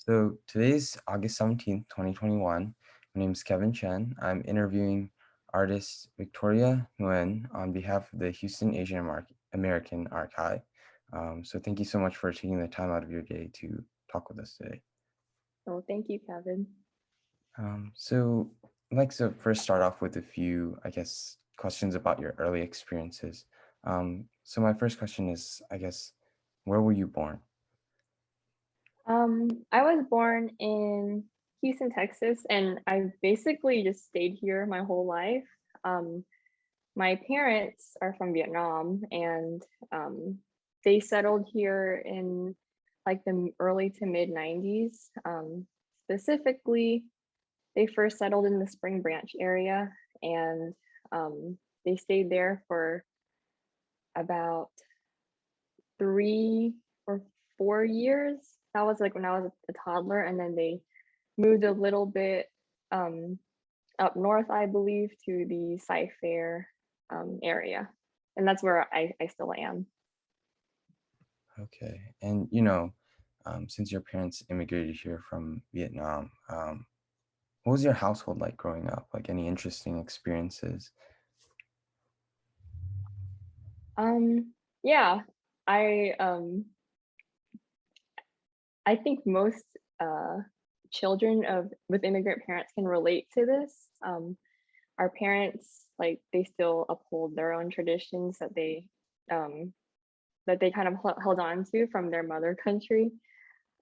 So today's August 17th, 2021. My name is Kevin Chen. I'm interviewing artist Victoria Nguyen on behalf of the Houston American Archive. So thank you so much for taking the time out of your day to talk with us today. Oh, thank you, Kevin. So I'd like to first start off with a few, questions about your early experiences. So my first question is, where were you born? I was born in Houston, Texas, and I basically just stayed here my whole life. Um, my parents are from Vietnam, and they settled here in like the early to mid 90s. Specifically, they first settled in the Spring Branch area, and they stayed there for about 3 or 4 years. That was like when I was a toddler, and then they moved a little bit um, up north, I believe, to the Sci-Fair area, and that's where I still am. Okay. And, since your parents immigrated here from Vietnam, what was your household like growing up? Like any interesting experiences? Yeah, I um, I think most uh, children of with immigrant parents can relate to this. Our parents, like, they still uphold their own traditions um, that they kind of held on to from their mother country.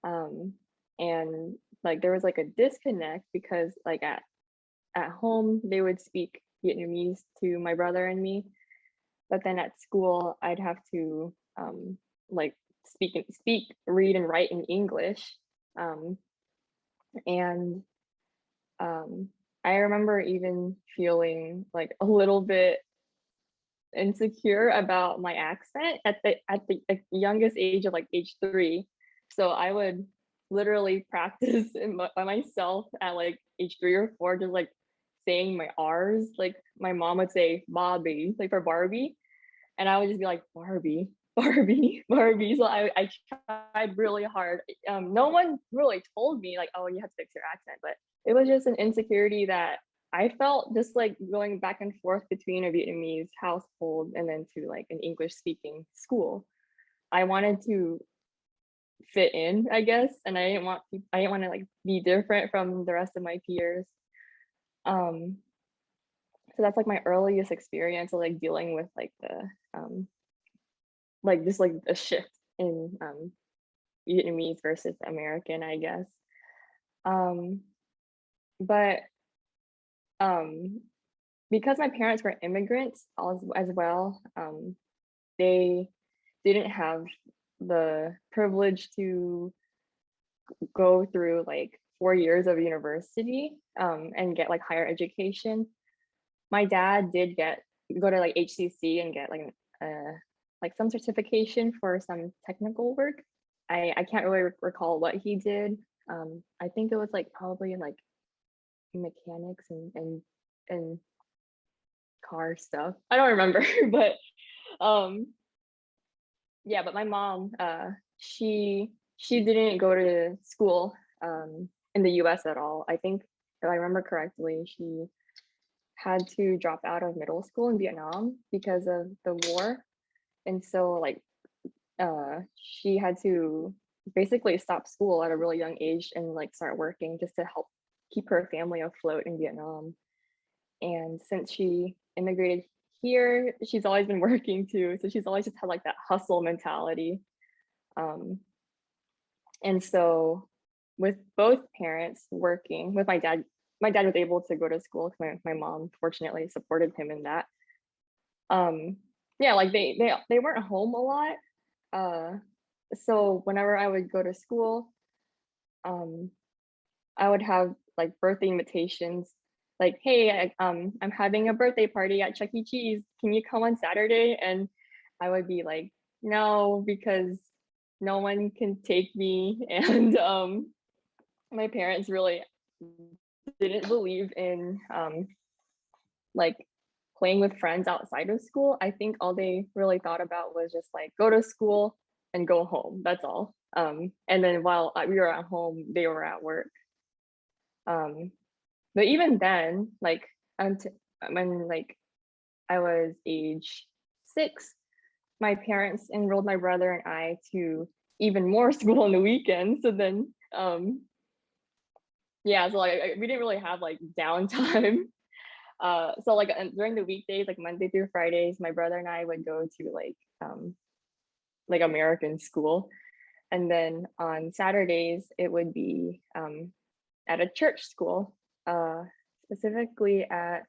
Um, and like there was like a disconnect because like at home they would speak Vietnamese to my brother and me, but then at school I'd have to like speak, read, and write in English. Um, and I remember even feeling like a little bit insecure about my accent at the youngest age of like age 3. So I would literally practice by myself at like age 3 or 4, just like saying my R's. Like my mom would say Bobby, like for Barbie, and I would just be like Barbie, Barbie, Barbie. So I tried really hard. No one really told me like, oh, you have to fix your accent, but it was just an insecurity that I felt, just like going back and forth between a Vietnamese household and then to like an English speaking school. I wanted to fit in, I guess, and I didn't want to like be different from the rest of my peers. Um, so that's like my earliest experience of like dealing with like the like just like a shift in Vietnamese versus American, I guess. Um, but um, because my parents were immigrants as well, they didn't have the privilege to go through like 4 years of university and get like higher education. My dad did go to like HCC and get like some certification for some technical work. I can't really recall what he did. I think it was like probably in like mechanics and car stuff. I don't remember, but um yeah, but my mom, she didn't go to school in the US at all. I think if I remember correctly, she had to drop out of middle school in Vietnam because of the war. And so like she had to basically stop school at a really young age and like start working just to help keep her family afloat in Vietnam. And since she immigrated here, she's always been working too. So she's always just had like that hustle mentality. Um, and so with both parents working, with my dad was able to go to school because my mom fortunately supported him in that. Um, yeah, like they weren't home a lot. Uh, so whenever I would go to school, um, I would have like birthday invitations, like, "Hey, I'm having a birthday party at Chuck E. Cheese. Can you come on Saturday?" And I would be like, "No, because no one can take me." And my parents really didn't believe in like playing with friends outside of school. I think all they really thought about was just like go to school, and go home. That's all. And then while we were at home, they were at work. Um, but even then, like when like I was age 6, my parents enrolled my brother and I to even more school on the weekends. So then, yeah, so like we didn't really have like downtime. So like during the weekdays, like Monday through Fridays, my brother and I would go to like American school, and then on Saturdays it would be at a church school, uh, specifically at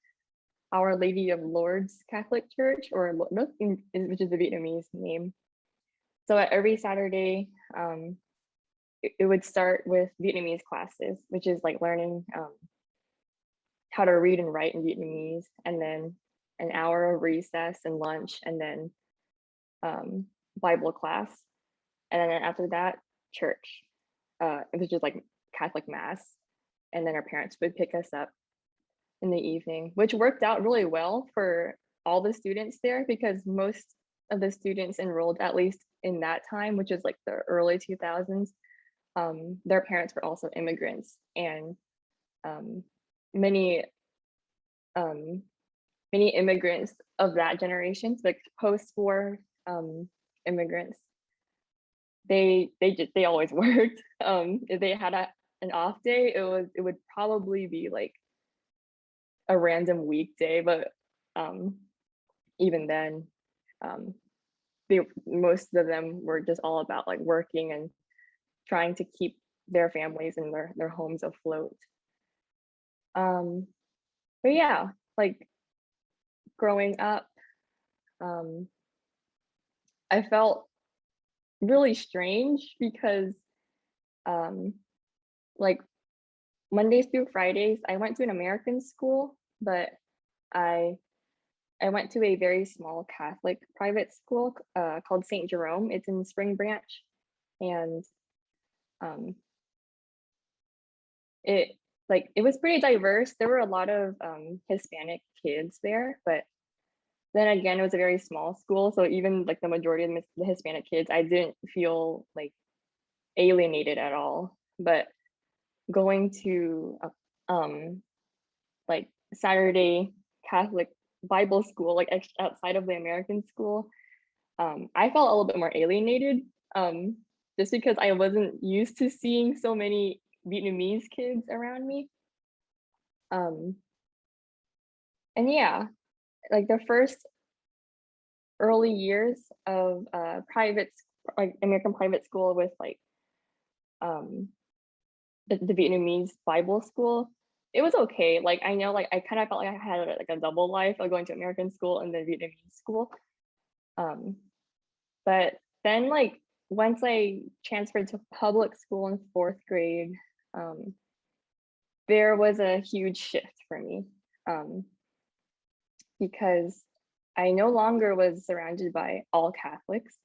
Our Lady of Lourdes Catholic Church, or which is the Vietnamese name. So every Saturday, it would start with Vietnamese classes, which is like learning how to read and write in Vietnamese, and then an hour of recess and lunch, and then Bible class, and then after that, church. It was just like Catholic mass, and then our parents would pick us up in the evening, which worked out really well for all the students there because most of the students enrolled, at least in that time, which is like the early 2000s, their parents were also immigrants, and um, many um, many immigrants of that generation, so like post-war immigrants, they always worked. If they had an off day, it would probably be like a random weekday, but um, even then, um, most of them were just all about like working and trying to keep their families and their homes afloat. Um, but yeah, like growing up, um, I felt really strange because um, like Mondays through Fridays, I went to an American school, but I I went to a very small Catholic private school called St. Jerome. It's in Spring Branch, and um, it it was pretty diverse. There were a lot of Hispanic kids there, but then again, it was a very small school, so even like the majority of the Hispanic kids, I didn't feel like alienated at all. But going to like Saturday Catholic Bible school, like outside of the American school, I felt a little bit more alienated, um, just because I wasn't used to seeing so many Vietnamese kids around me. Um, and yeah, like the first early years of like American private school with like um, the Vietnamese Bible school, it was okay. Like I know, like I kind of felt like I had like a double life, like going to American school and then Vietnamese school. Um, but then like once I transferred to public school in 4th grade, um, there was a huge shift for me, um, because I no longer was surrounded by all Catholics.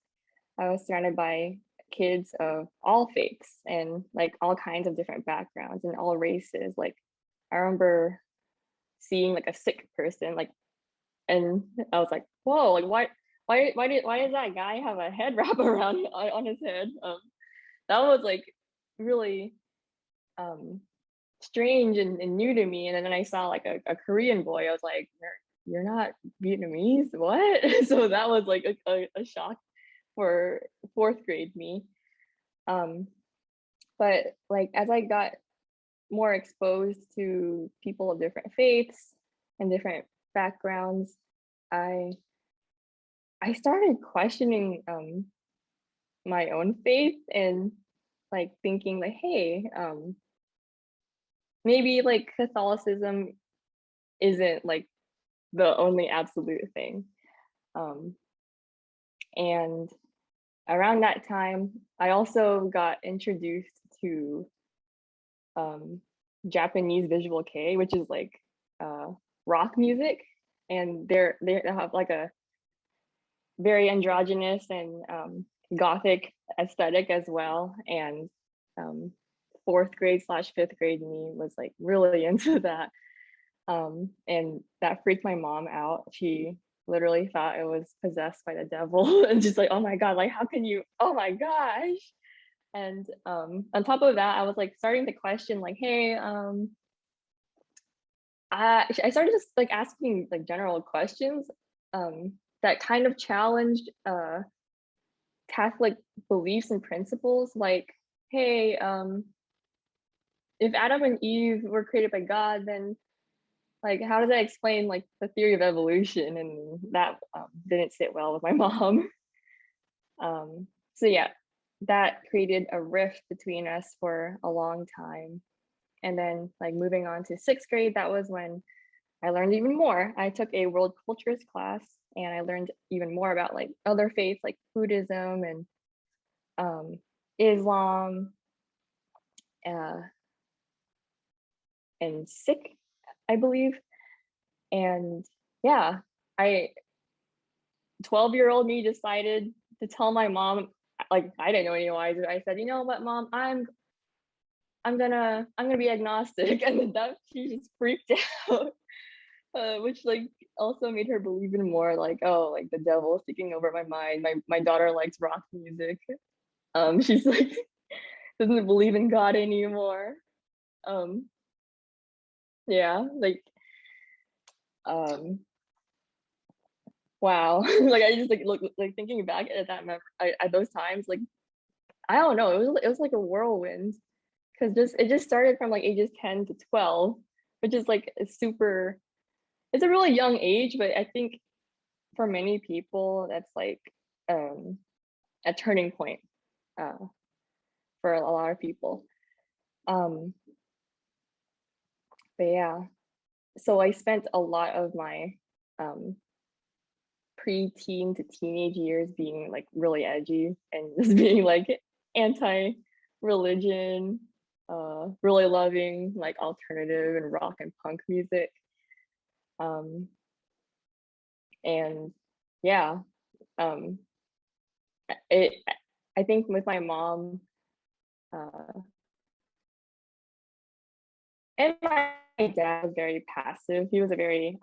I was surrounded by kids of all faiths and like all kinds of different backgrounds and all races. Like I remember seeing like a sick person, like, and I was like, whoa, like why does that guy have a head wrap around on his head? That was like really um strange and new to me. And then I saw like a Korean boy. I was like, you're not Vietnamese? What? So that was like a shock for 4th grade me. Um, but like as I got more exposed to people of different faiths and different backgrounds, I I started questioning my own faith and like thinking like, hey, maybe like Catholicism isn't like the only absolute thing. Um, and around that time, I also got introduced to um, Japanese visual kei, which is like uh, rock music, and they have like a very androgynous and gothic aesthetic as well. And um, 4th grade/5th grade me was like really into that, and that freaked my mom out. literally thought it was possessed by the devil and just like, oh my God, like how can you, oh my gosh. And on top of that, I was like starting to question like, hey, I started just like asking like general questions that kind of challenged Catholic beliefs and principles, like, hey, if Adam and Eve were created by God, then like how does that explain like the theory of evolution? And that didn't sit well with my mom. So yeah, that created a rift between us for a long time. And then like moving on to sixth grade, that was when I learned even more. I took a world cultures class and I learned even more about like other faiths like Buddhism and Islam uh, and Sikh, I believe. And yeah, I 12-year-old me decided to tell my mom, like I didn't know any wiser. I said, you know what, mom, I'm gonna be agnostic, and that she just freaked out, which like also made her believe in more. Like, oh, like the devil is taking over my mind. My daughter likes rock music. She's like doesn't believe in God anymore. Um, yeah, like um, wow. Like I just like look like thinking back at that at those times, like I don't know, it was like a whirlwind because just it just started from like ages 10 to 12, which is like a super it's a really young age, but I think for many people that's like um a turning point uh for a lot of people. Um but yeah, so I spent a lot of my um pre-teen to teenage years being like really edgy and just being like anti-religion, really loving like alternative and rock and punk music. Um, and yeah, um, it I think with my mom and my dad was very passive. He was a very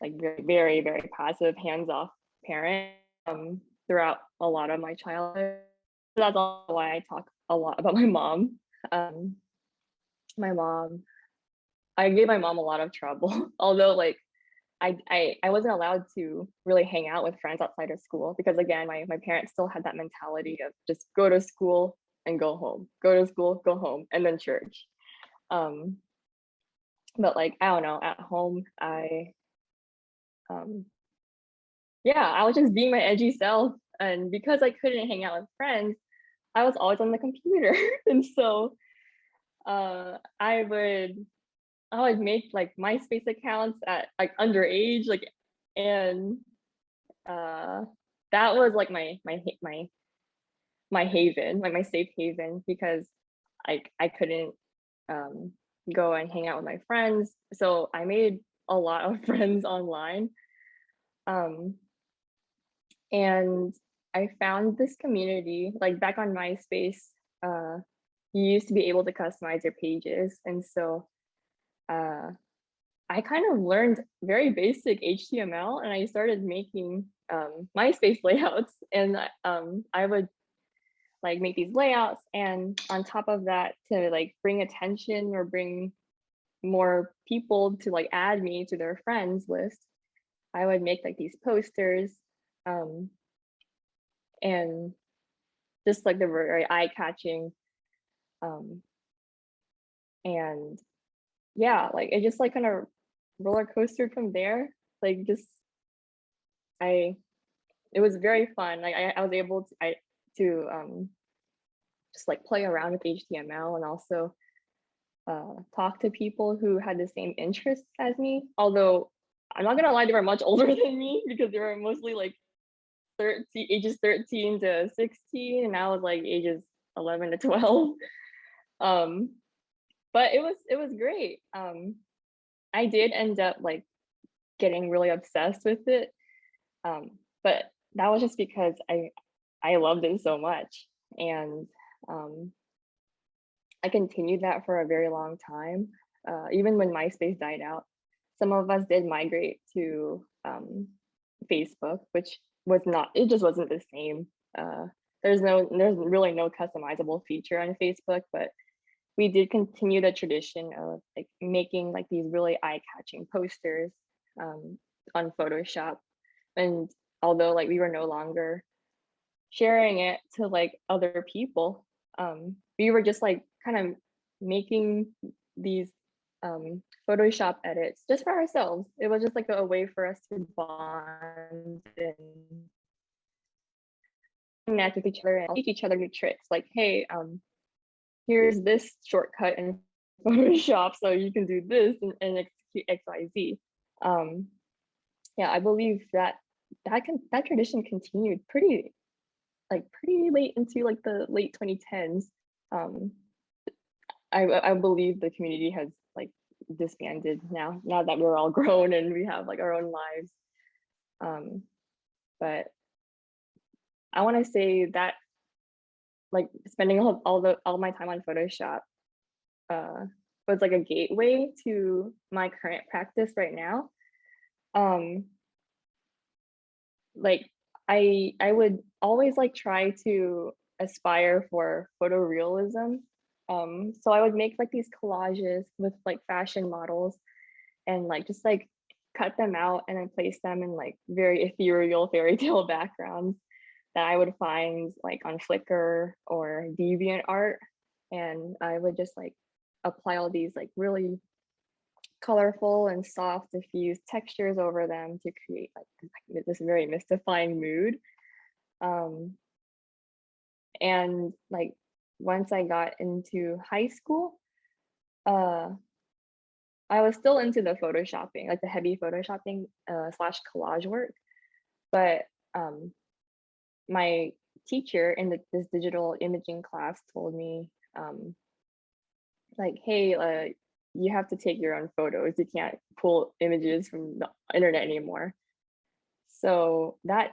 like very passive, hands-off parent throughout a lot of my childhood. That's also why I talk a lot about my mom. Um, my mom, I gave my mom a lot of trouble, although like I wasn't allowed to really hang out with friends outside of school because again, my parents still had that mentality of just go to school and go home, go to school, go home, and then church. Um, but like I don't know, at home um yeah, I was just being my edgy self. And because I couldn't hang out with friends, I was always on the computer. And so uh I would I would make like MySpace accounts at like underage, like and uh that was like my haven, like my safe haven because I couldn't um go and hang out with my friends. So I made a lot of friends online. Um and I found this community like back on MySpace. Uh, you used to be able to customize your pages, and so uh, I kind of learned very basic HTML, and I started making MySpace layouts, and I would like make these layouts, and on top of that, to like bring attention or bring more people to like add me to their friends list, I would make like these posters. Um, and just like the very eye-catching um and yeah, like it just like kind of roller coastered from there, like just I it was very fun, like I was able to just like play around with HTML and also talk to people who had the same interests as me, although I'm not gonna lie, they were much older than me because they were mostly like 13 ages 13 to 16 and I was like ages 11 to 12. um but it was great. I did end up like getting really obsessed with it, but that was just because I loved it so much, and um, I continued that for a very long time. Even when MySpace died out, some of us did migrate to Facebook, which was not, it just wasn't the same. Uh, there's really no customizable feature on Facebook, but we did continue the tradition of like making like these really eye-catching posters um, on Photoshop. And although like we were no longer sharing it to like other people, we were just like kind of making these Photoshop edits just for ourselves. It was just like a way for us to bond and connect with each other and teach each other new tricks. Like, hey, here's this shortcut in Photoshop, so you can do this and execute X, Y, Z. Yeah, I believe that that tradition continued pretty late into like the late 2010s. Um, I believe the community has like disbanded now that we're all grown and we have like our own lives. But I want to say that like spending all my time on Photoshop was like a gateway to my current practice right now. Um, like I would always like try to aspire for photorealism. So I would make like these collages with like fashion models and like just like cut them out and then place them in like very ethereal fairy tale backgrounds that I would find like on Flickr or DeviantArt. And I would just like apply all these like really colorful and soft diffused textures over them to create like this very mystifying mood. Um, and like once I got into high school, uh, I was still into the photoshopping, like the heavy photoshopping slash collage work, but my teacher in this digital imaging class told me like, hey, you have to take your own photos. You can't pull images from the internet anymore. So that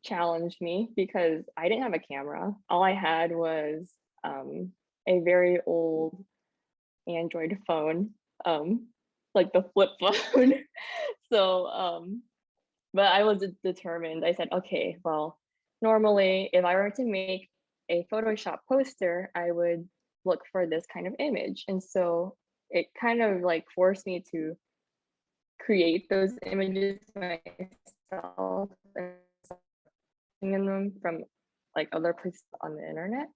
challenged me because I didn't have a camera. All I had was a very old Android phone, like the flip phone. So, but I was determined. I said, okay, well, normally if I were to make a Photoshop poster, I would look for this kind of image. And so it kind of like forced me to create those images myself and in them from like other places on the internet.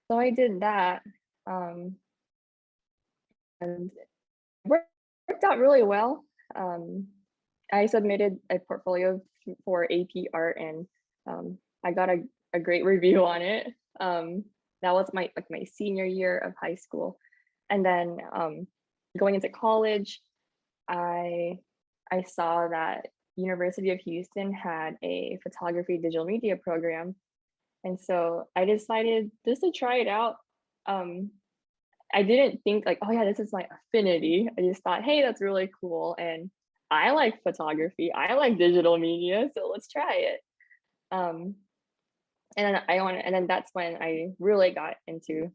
So I did that, and worked out really well. I submitted a portfolio for AP Art, and I got a great review on it. That was my senior year of high school, and then going into college, I I saw that University of Houston had a photography digital media program, and so I decided just to try it out. Um, I didn't think like, oh yeah, this is my affinity. I just thought, hey, that's really cool. And I like photography. I like digital media. So let's try it. Um, and then that's when I really got into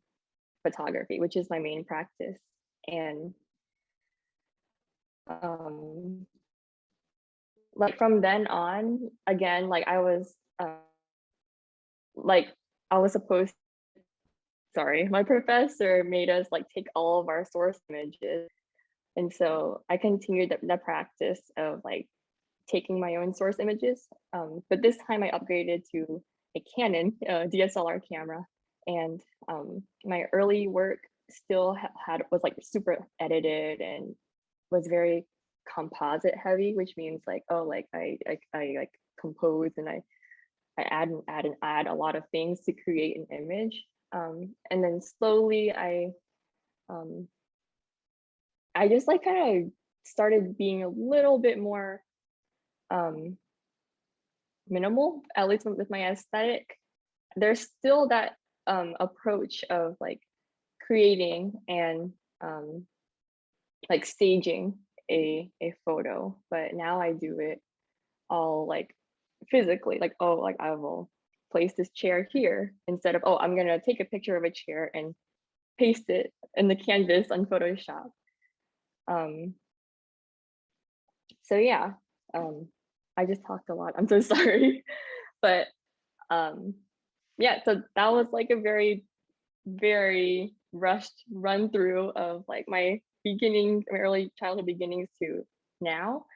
photography, which is my main practice. And um, like from then on, again, like I was supposed sorry, my professor made us like take all of our source images. And so I continued the practice of like taking my own source images. But this time I upgraded to a Canon DSLR camera. And my early work still was like super edited and was very composite heavy, which means like, oh, like I like compose and I add a lot of things to create an image. And then slowly um, I just like kind of started being a little bit more um, minimal, at least with my aesthetic. There's still that approach of like creating and like staging a photo, but now I do it all like physically, like, oh, like I will place this chair here instead of, oh, I'm gonna take a picture of a chair and paste it in the canvas on Photoshop. Um, so yeah, um, I just talked a lot. I'm so sorry. But um yeah, so that was like a very, very rushed run through of like my beginning, my early childhood beginnings to now.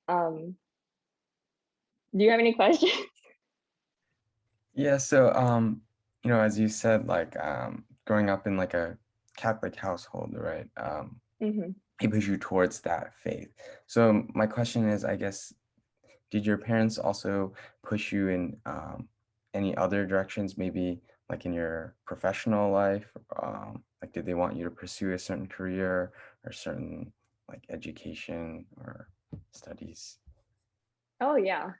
Um, do you have any questions? Yeah, so as you said, like growing up in like a Catholic household, right? Hmm. It pushed you towards that faith. So my question is, I guess, did your parents also push you in any other directions, maybe like in your professional life? Like, did they want you to pursue a certain career or certain like education or studies? Oh yeah.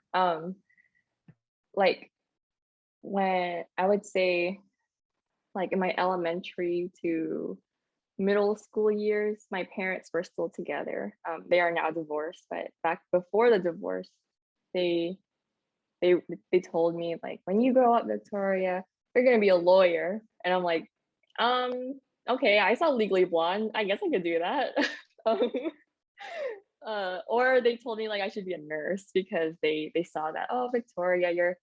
Like when I would say like in my elementary to middle school years, my parents were still together. They are now divorced, but back before the divorce, they they they told me like when you grow up, Victoria, you're gonna be a lawyer. And I'm like, um, okay, I saw Legally Blonde. I guess I could do that. um, or they told me like I should be a nurse because they saw that, oh, Victoria, you're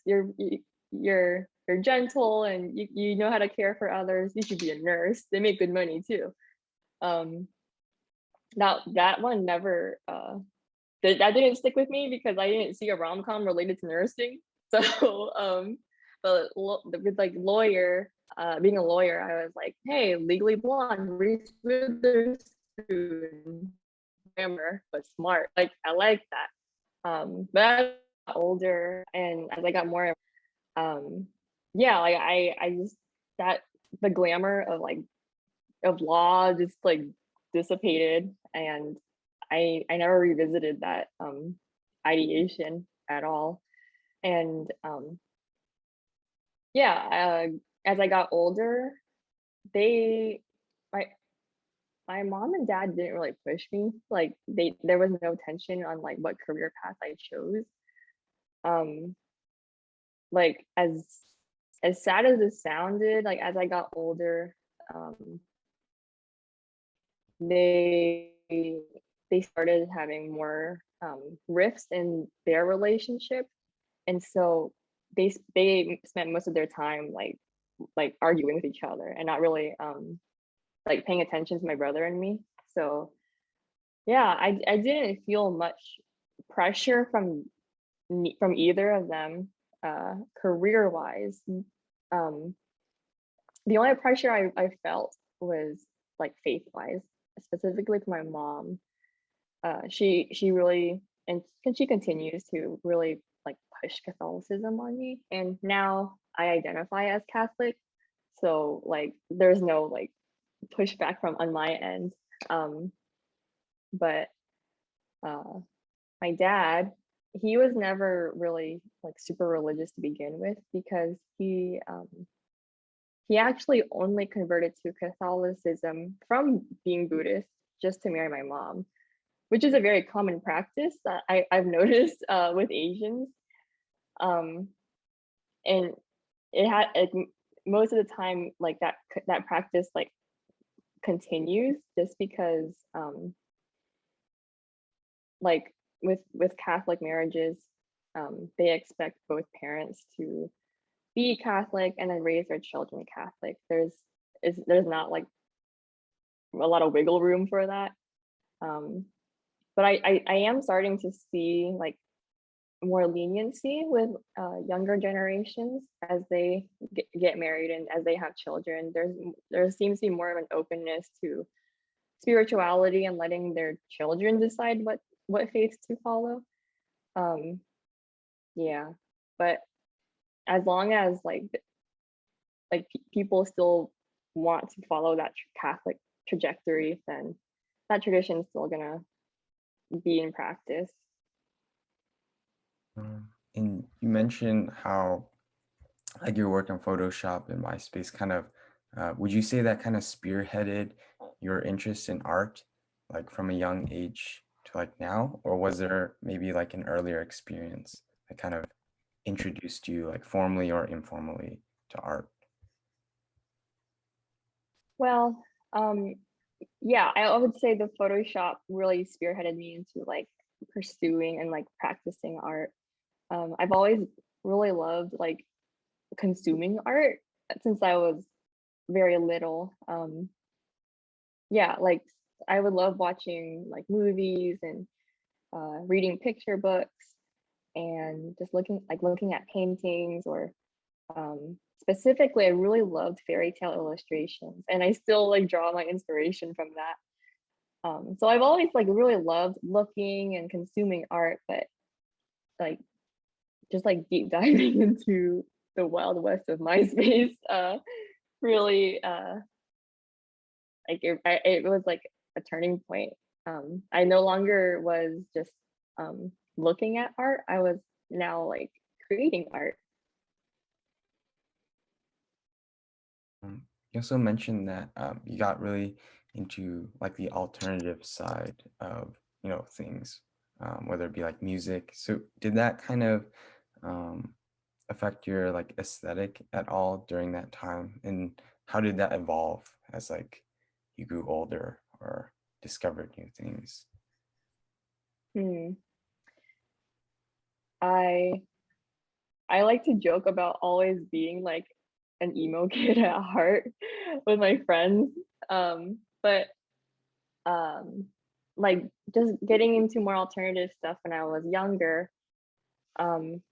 you're you're gentle and you know how to care for others. You should be a nurse. They make good money too. Um, that one never that didn't stick with me because I didn't see a rom-com related to nursing. So but with like lawyer, being a lawyer, I was like, hey, Legally Blonde, Reese Witherspoon, grammar, but smart. Like I like that. But as I got older and as I got more, um, yeah, like I just that the glamour of like of law just like dissipated, and I never revisited that ideation at all. And yeah, as I got older, they my my mom and dad didn't really push me. Like there was no tension on like what career path I chose. Um, like as sad as it sounded, like as I got older, um, they they started having more rifts in their relationship, and so they spent most of their time like arguing with each other and not really like paying attention to my brother and me. So yeah, I didn't feel much pressure from either of them career wise. Um, the only pressure I felt was like faith wise, specifically for my mom. She really and she continues to really like push Catholicism on me, and now I identify as Catholic, so like there's no like pushback from on my end. Um, but uh, my dad, he was never really like super religious to begin with because he actually only converted to Catholicism from being Buddhist just to marry my mom, which is a very common practice that I've noticed with Asians. Um, and it had like, most of the time like that practice like continues just because like with Catholic marriages, they expect both parents to be Catholic and then raise their children Catholic. There's not like a lot of wiggle room for that. Um, but I am starting to see like more leniency with younger generations as they get married and as they have children. There seems to be more of an openness to spirituality and letting their children decide what faiths to follow. Um, yeah, but as long as people still want to follow that Catholic trajectory, then that tradition is still gonna be in practice. And you mentioned how like your work in Photoshop and MySpace kind of, would you say that kind of spearheaded your interest in art, like from a young age to like now? Or was there maybe like an earlier experience that kind of introduced you like formally or informally to art? Well, yeah, I would say the Photoshop really spearheaded me into like pursuing and like practicing art. I've always really loved like consuming art since I was very little. Yeah, like I would love watching like movies and reading picture books and just looking at paintings or specifically I really loved fairy tale illustrations and I still like draw my inspiration from that. So I've always like really loved looking and consuming art, but like just like deep diving into the wild west of MySpace really like it was like a turning point. I no longer was just looking at art. I was now like creating art. You also mentioned that you got really into like the alternative side of things, whether it be like music. So did that kind of um, affect your like aesthetic at all during that time, and how did that evolve as like you grew older or discovered new things? Hmm. I I like to joke about always being like an emo kid at heart with my friends. But um like just getting into more alternative stuff when I was younger. Um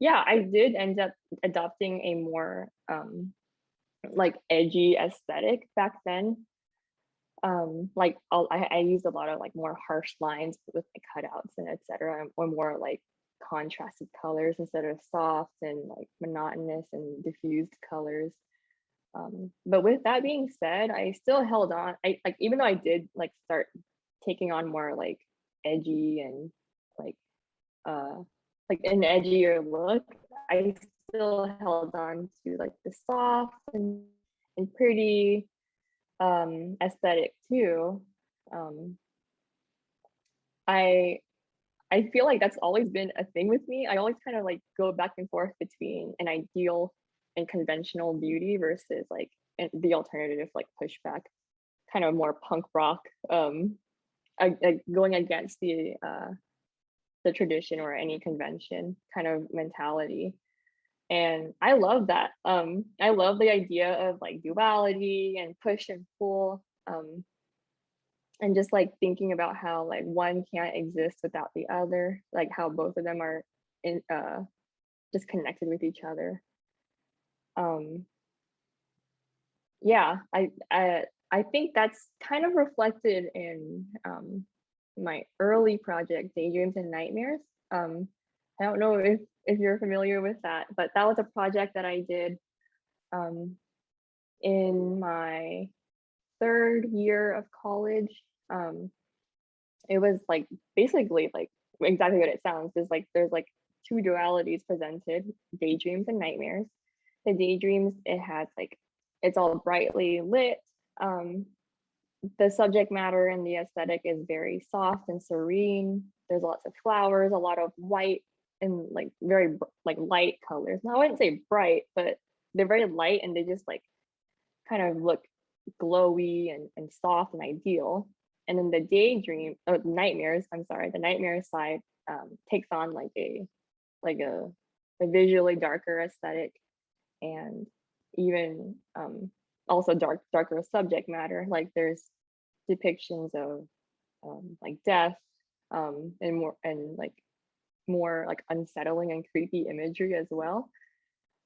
yeah, I did end up adopting a more like edgy aesthetic back then. Like I used a lot of like more harsh lines with my cutouts and etc. or more like contrasted colors instead of soft and like monotonous and diffused colors. But with that being said, I still held on. I like even though I did like start taking on more edgy and like uh like an edgier look, I still held on to like the soft and pretty aesthetic too. Um, I I feel like that's always been a thing with me. I always kind of like go back and forth between an ideal and conventional beauty versus like the alternative like pushback, kind of more punk rock, going against the tradition or any convention kind of mentality. And I love that. I love the idea of like duality and push and pull. And just like thinking about how like one can't exist without the other, like how both of them are in just connected with each other. um yeah, I think that's kind of reflected in my early project Daydreams and Nightmares. I don't know if you're familiar with that, but that was a project that I did um in my third year of college. It was like basically like exactly what it sounds. There's like two dualities presented: daydreams and nightmares. The daydreams, it has like it's all brightly lit. um the subject matter and the aesthetic is very soft and serene. There's lots of flowers, a lot of white and like very like light colors. Now I wouldn't say bright, but they're very light and they just like kind of look glowy and soft and ideal. And then the daydream or nightmares, I'm sorry, the nightmare side takes on like a visually darker aesthetic and even also darker subject matter. Like there's depictions of like death and like more like unsettling and creepy imagery as well.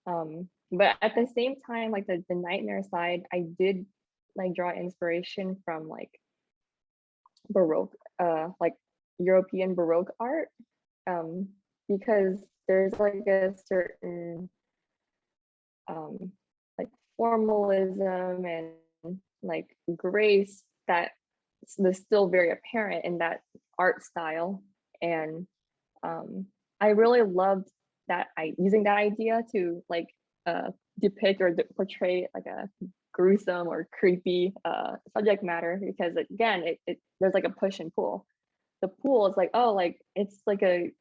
But at the same time, like the nightmare side, I did like draw inspiration from like Baroque, like European Baroque art, um, because there's like a certain um, like formalism and like grace that was still very apparent in that art style. And I really loved that I using that idea to like depict or portray like a gruesome or creepy subject matter because again it there's like a push and pull. The pull is like, oh, like it's like a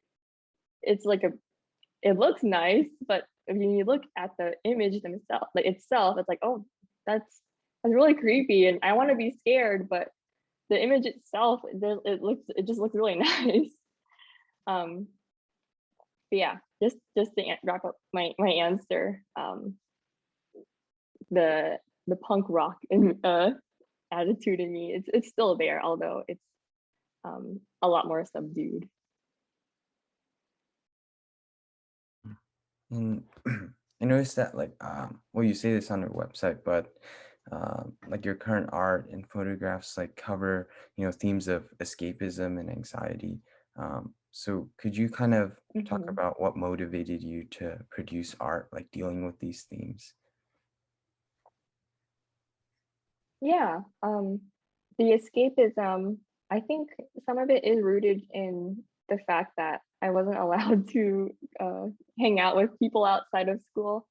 it looks nice, but if you look at the image themselves like itself, it's like, oh, that's really creepy and I want to be scared, but the image itself it just looks really nice. Um, but yeah, just to wrap up my answer, the punk rock and attitude in me, it's still there, although it's a lot more subdued. And I noticed that like well you say this on your website, but like your current art and photographs like cover, themes of escapism and anxiety. So could you kind of talk Hmm. about what motivated you to produce art, like dealing with these themes? Yeah, the escapism, I think some of it is rooted in the fact that I wasn't allowed to hang out with people outside of school.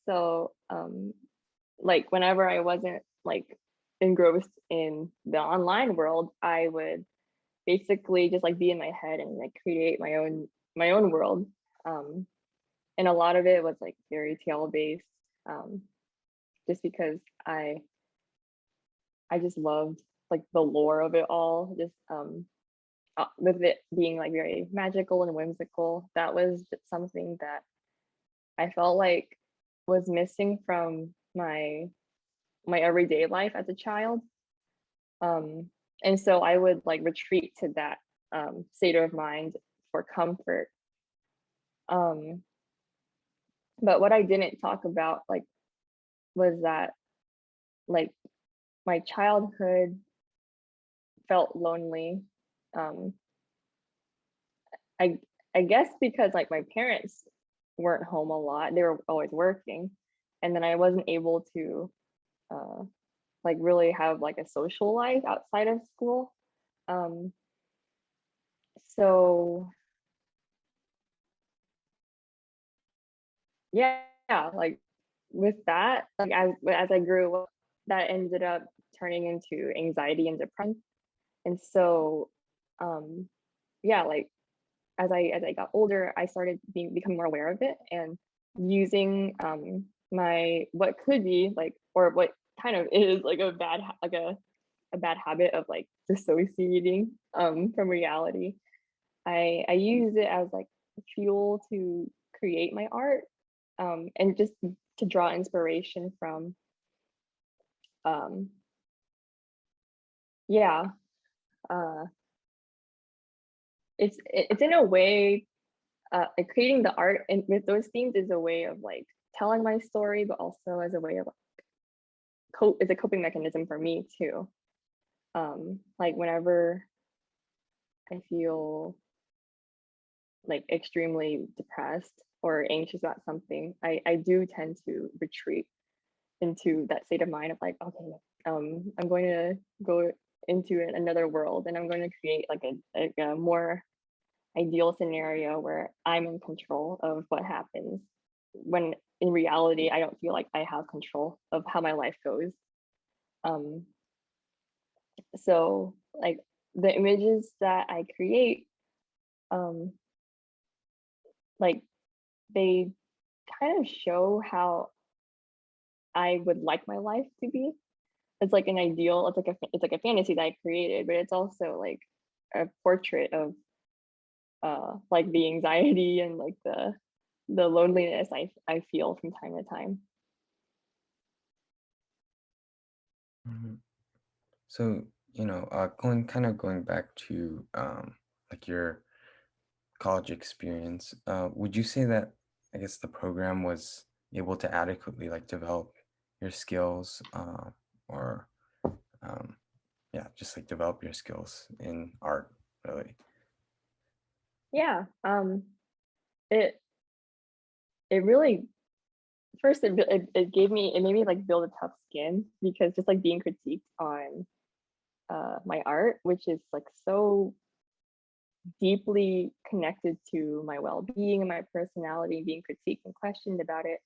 So, like whenever I wasn't like engrossed in the online world, I would basically just like be in my head and like create my own world. Um, and a lot of it was like fairy tale based, um, just because I just loved like the lore of it all. Just with it being like very magical and whimsical, that was just something that I felt like was missing from my everyday life as a child. Um, and so I would like retreat to that state of mind for comfort. Um, but what I didn't talk about like was that like my childhood felt lonely. Um, I I guess because like my parents weren't home a lot, they were always working, and then I wasn't able to uh, like really have like a social life outside of school. Um, so yeah, like with that, like as I grew up, that ended up turning into anxiety and depression. And so, um, yeah, like as I got older, I started becoming more aware of it and using my what could be like or what kind of is like a bad habit of like dissociating from reality. I use it as like fuel to create my art, and just to draw inspiration from um yeah, uh it's in a way like creating the art and with those themes is a way of like telling my story, but also as a way of cope is a coping mechanism for me too. Like whenever I feel like extremely depressed or anxious about something, I do tend to retreat into that state of mind of like, okay, I'm going to go into another world and I'm going to create like a more ideal scenario where I'm in control of what happens when in reality I don't feel like I have control of how my life goes. Um, so like the images that I create, um, like they kind of show how I would like my life to be. It's like an ideal, it's like a fantasy that I created, but it's also like a portrait of like the anxiety and like the loneliness I feel from time to time. Mhm. So, going back to like your college experience, would you say that I guess the program was able to adequately like develop your skills, or um, yeah, just like develop your skills in art, really? Yeah, it it really first it gave me it made me like build a tough skin because just like being critiqued on my art, which is like so deeply connected to my well-being and my personality, being critiqued and questioned about it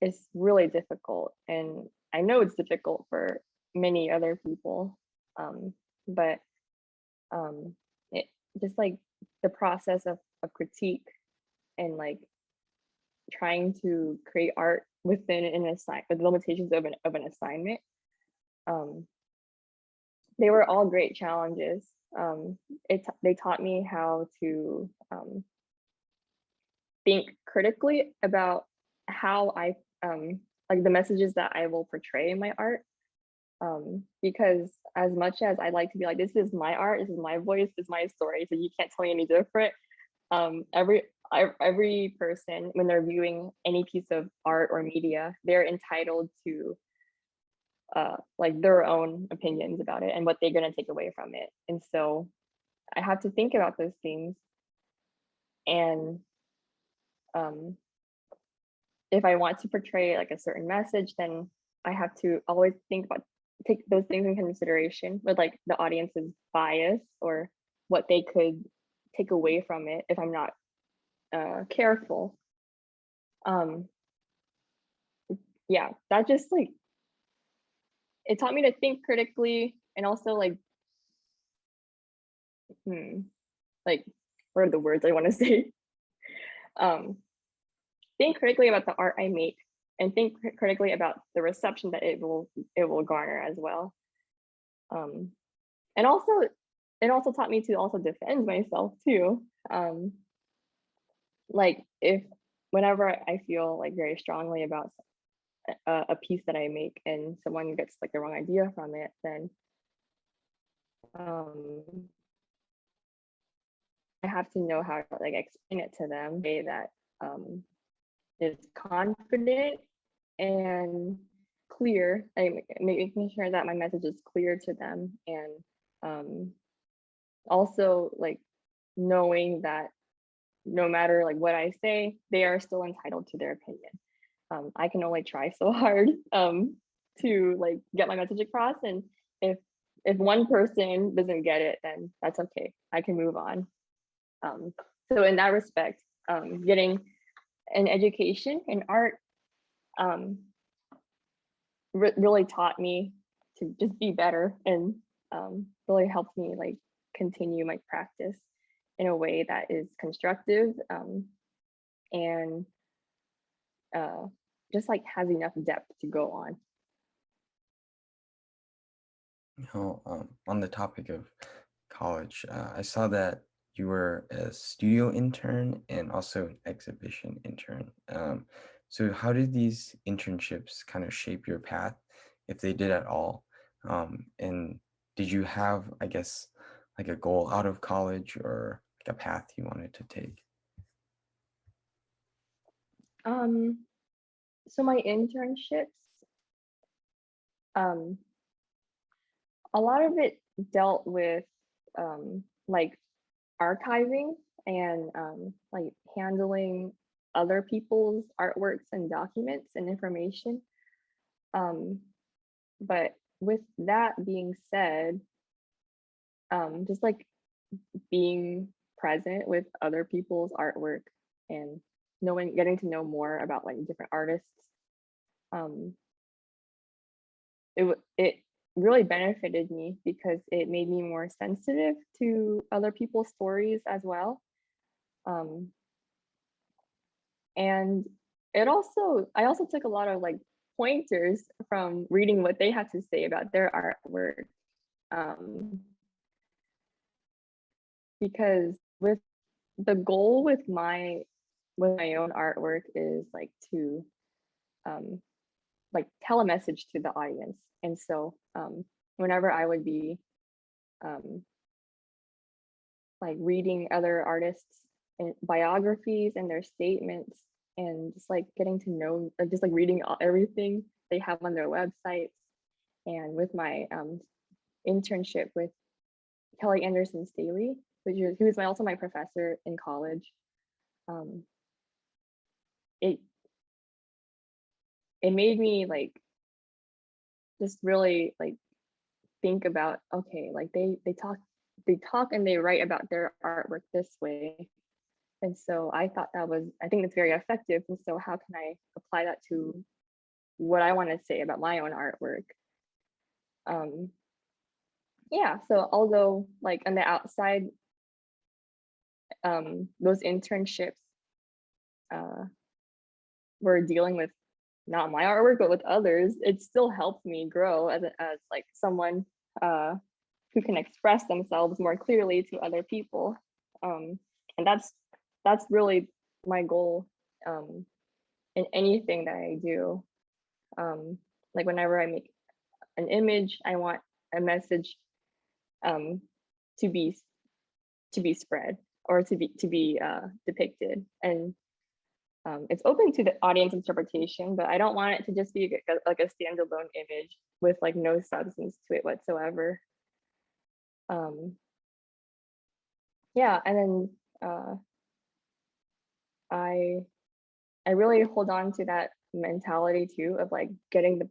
is really difficult. And I know it's difficult for many other people, um, but um, it just like the process of critique and like trying to create art within an assign the limitations of an assignment. Um, they were all great challenges. They taught me how to think critically about how I like the messages that I will portray in my art. Because as much as I like to be like, this is my art, this is my voice, this is my story, so you can't tell me any different. Um, every every person, when they're viewing any piece of art or media, they're entitled to like their own opinions about it and what they're gonna take away from it. And so I have to think about those things. And um, if I want to portray like a certain message, then I have to always think about take those things in consideration with like the audience's bias or what they could take away from it if I'm not careful. Um, yeah, that just like it taught me to think critically and also hmm, like what are the words I want to say? Um, think critically about the art I make and think critically about the reception that it will garner as well. Um, and also it also taught me to also defend myself too. Like if whenever I feel like very strongly about a piece that I make and someone gets like the wrong idea from it, then um, I have to know how to like explain it to them, way that um, is confident and clear, like making sure that my message is clear to them, and um, also like knowing that no matter like what I say, they are still entitled to their opinion. I can only try so hard to like get my message across, and if if one person doesn't get it, then that's okay. I can move on. Um, so in that respect, getting an education in art um, really taught me to just be better, and really helped me like continue my practice in a way that is constructive, and uh, just like has enough depth to go on. On the topic of college, I saw that you were a studio intern and also an exhibition intern. So how did these internships kind of shape your path, if they did at all? And did you have, I guess, like a goal out of college or like a path you wanted to take? Um, so my internships, um, a lot of it dealt with like archiving and like handling other people's artworks and documents and information. Um, but with that being said, just like being present with other people's artwork and getting to know more about like different artists, um, it really benefited me because it made me more sensitive to other people's stories as well. Um, and I also took a lot of like pointers from reading what they had to say about their artwork. Um, because with the goal with my own artwork is like to um, like tell a message to the audience. And so whenever I would be um, like reading other artists and biographies and their statements, and just like getting to know, like just like reading everything they have on their websites, and with my internship with Kelly Anderson Staley, who was also my professor in college. um, it it made me like just really like think about, okay, like they talk and they write about their artwork this way. And so I think it's very effective. And so how can I apply that to what I want to say about my own artwork? Um, yeah, so although like on the outside, those internships uh, were dealing with not my artwork, but with others, it still helped me grow as like someone uh, who can express themselves more clearly to other people. And that's really my goal in anything that I do. Like whenever I make an image, I want a message um, to be spread or to be depicted, and it's open to the audience interpretation. But I don't want it to just be like a standalone image with like no substance to it whatsoever. Um, yeah, and then I I really hold on to that mentality too of like getting the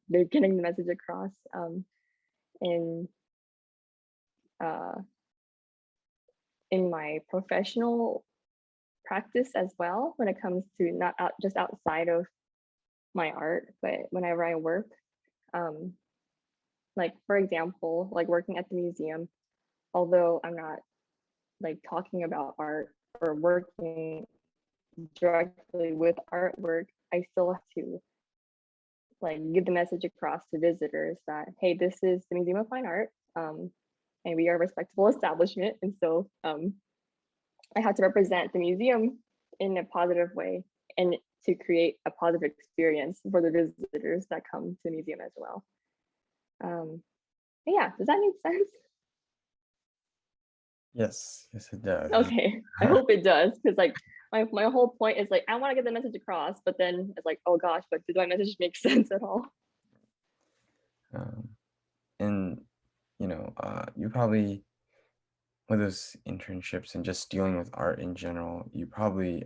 message across in uh, in my professional practice as well, when it comes to not just outside of my art, but whenever I work. Um, like for example, like working at the museum, although I'm not like talking about art or working directly with artwork, I still have to like give the message across to visitors that, hey, this is the Museum of Fine Art, and we are a respectable establishment. And so I had to represent the museum in a positive way and to create a positive experience for the visitors that come to the museum as well. Yeah, does that make sense? Yes, yes, it does. Okay, I hope it does, because like my whole point is like I want to get the message across, but then it's like, oh gosh, but did my message make sense at all? Um, and you probably with those internships and just dealing with art in general, you probably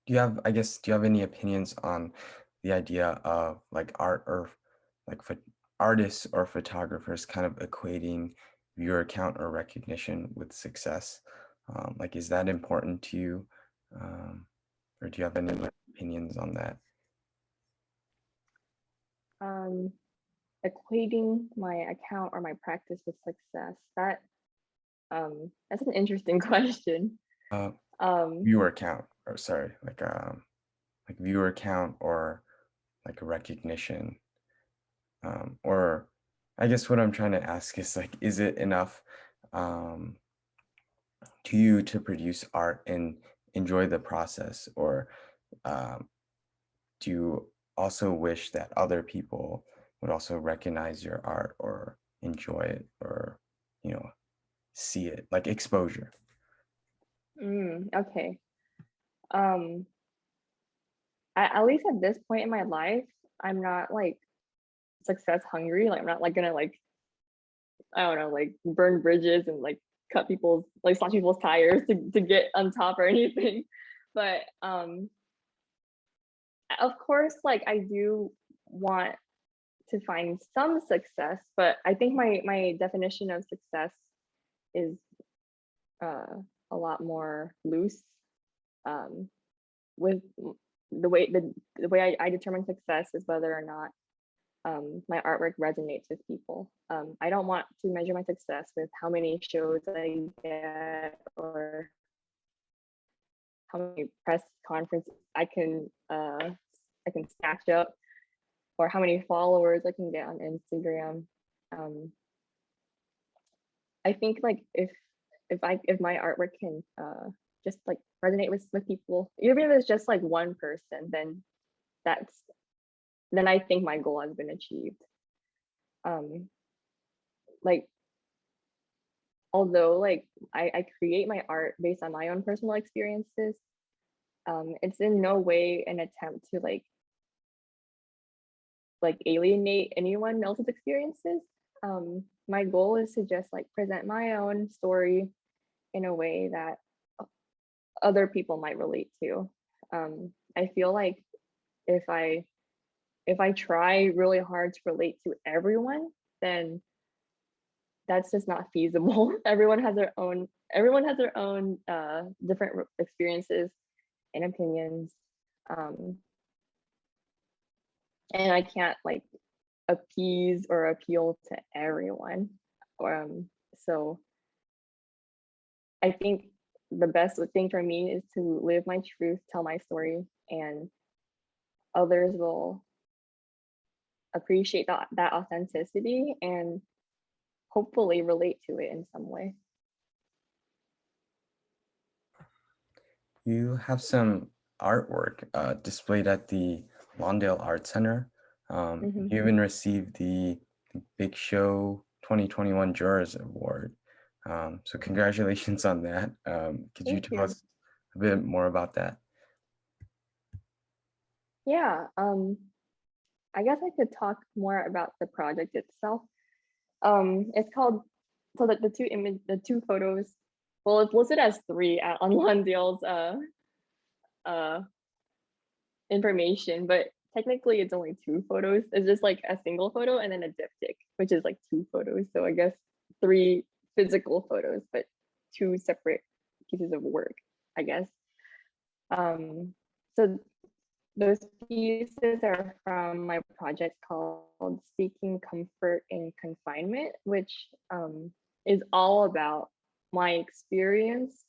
do you have any opinions on the idea of like art or like artists or photographers kind of equating viewer count or recognition with success? Like, is that important to you? Um, or do you have any opinions on that? Um, Equating my account or my practice with success, that's an interesting question. Uh, Um, viewer count, or sorry, like viewer count or like a recognition, or I guess what I'm trying to ask is like, is it enough um, to you to produce art and enjoy the process, or um, do you also wish that other people would also recognize your art or enjoy it or you know see it like exposure? okay. Um, at least at this point in my life, I'm not like success hungry. Like I'm not like gonna like, I don't know, like burn bridges and like cut people's like slash people's tires to get on top or anything. But of course, like I do want to find some success, but I think my definition of success is uh, a lot more loose. Um, with the way I determine success is whether or not my artwork resonates with people. I don't want to measure my success with how many shows I get or how many press conferences I can stack up, or how many followers I can get on Instagram. Um, I think like if my artwork can just like resonate with people, even if it's just like one person, that's then I think my goal has been achieved. Um, like although like I create my art based on my own personal experiences, it's in no way an attempt to like alienate anyone else's experiences. My goal is to just like present my own story in a way that other people might relate to. I feel like if I try really hard to relate to everyone, then that's just not feasible. Everyone has their own different experiences and opinions. Um, and I can't like appease or appeal to everyone. So I think the best thing for me is to live my truth, tell my story, and others will appreciate that authenticity and hopefully relate to it in some way. You have some artwork displayed at the Lawndale Art Center. Hmm. You even received the Big Show 2021 Jurors Award. So congratulations on that. Could you Thank tell you. us a bit more about that? Yeah, I guess I could talk more about the project itself. It's called, so that the two photos, well, it's listed as three on Lawndale's uh information, but technically it's only two photos. It's just like a single photo and then a diptych, which is like two photos. So I guess three physical photos, but two separate pieces of work, I guess. So those pieces are from my project called Seeking Comfort in Confinement, which is all about my experience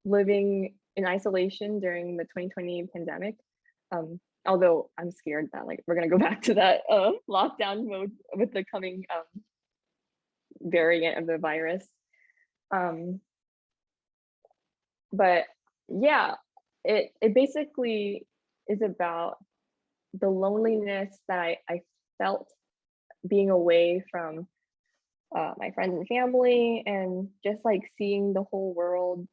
living in isolation during the 2020 pandemic. Although I'm scared that like we're gonna go back to that lockdown mode with the coming variant of the virus. Um, but yeah, it basically is about the loneliness that I felt being away from my friends and family, and just like seeing the whole world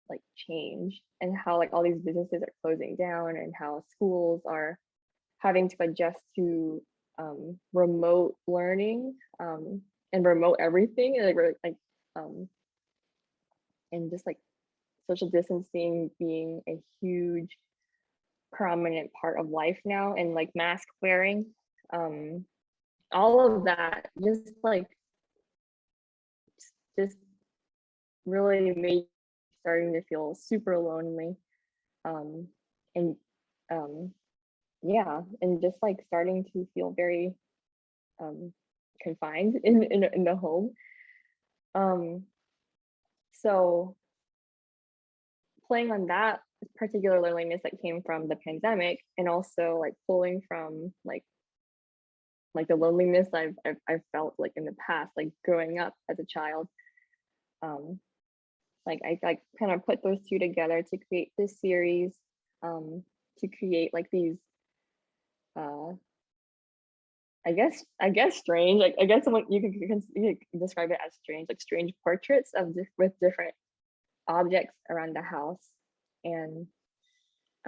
like change, and how like all these businesses are closing down, and how schools are having to adjust to remote learning, and remote everything, and um, and just like social distancing being a huge prominent part of life now, and like mask wearing, um, all of that just really made starting to feel super lonely, um, and um, yeah, and just like starting to feel very um, confined in the home. Um, so playing on that particular loneliness that came from the pandemic, and also like pulling from like the loneliness I've felt like in the past, like growing up as a child. Um, like I kind of put those two together to create this series, to create like these uh I guess strange, like I guess someone you can describe it as strange, like strange portraits of with different objects around the house, and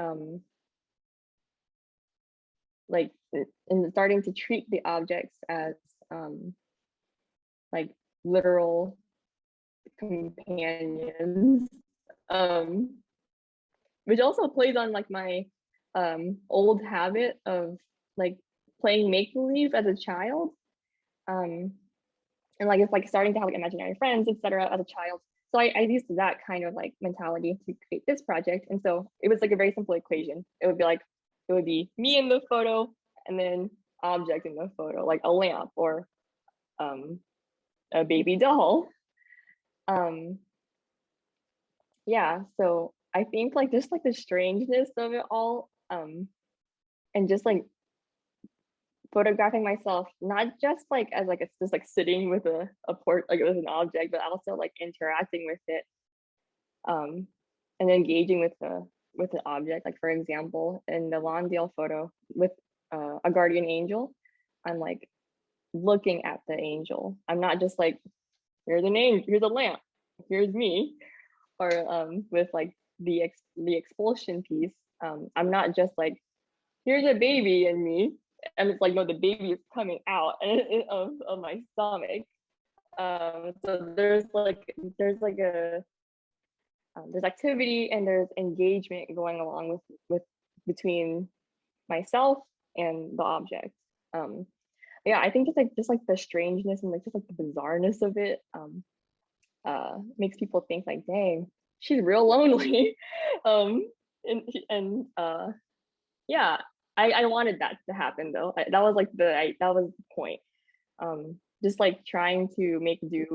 um like and starting to treat the objects as um like literal companions, um which also plays on like my old habit of like playing make believe as a child, um and like it's like starting to have like imaginary friends, etc., as a child. So I used that kind of like mentality to create this project, and so it was like a very simple equation. It would be me in the photo, and then object in the photo, like a lamp or um a baby doll. um yeah, so I think like just like the strangeness of it all, and just like photographing myself, not just like as like it's just like sitting with a port like with an object, but also like interacting with it, um and engaging with the object. Like for example, in the Lawndale photo with a guardian angel, I'm like looking at the angel. I'm not just like, here's an angel, here's a lamp, here's me. Or with like the expulsion piece, I'm not just like, here's a baby and me, and it's like, no, the baby is coming out of my stomach. So there's like a there's activity and there's engagement going along with between myself and the object. um yeah, I think just like the strangeness and like just like the bizarreness of it makes people think like, dang, she's real lonely. um and yeah, I wanted that to happen though. That was like that was the point. Just like trying to make do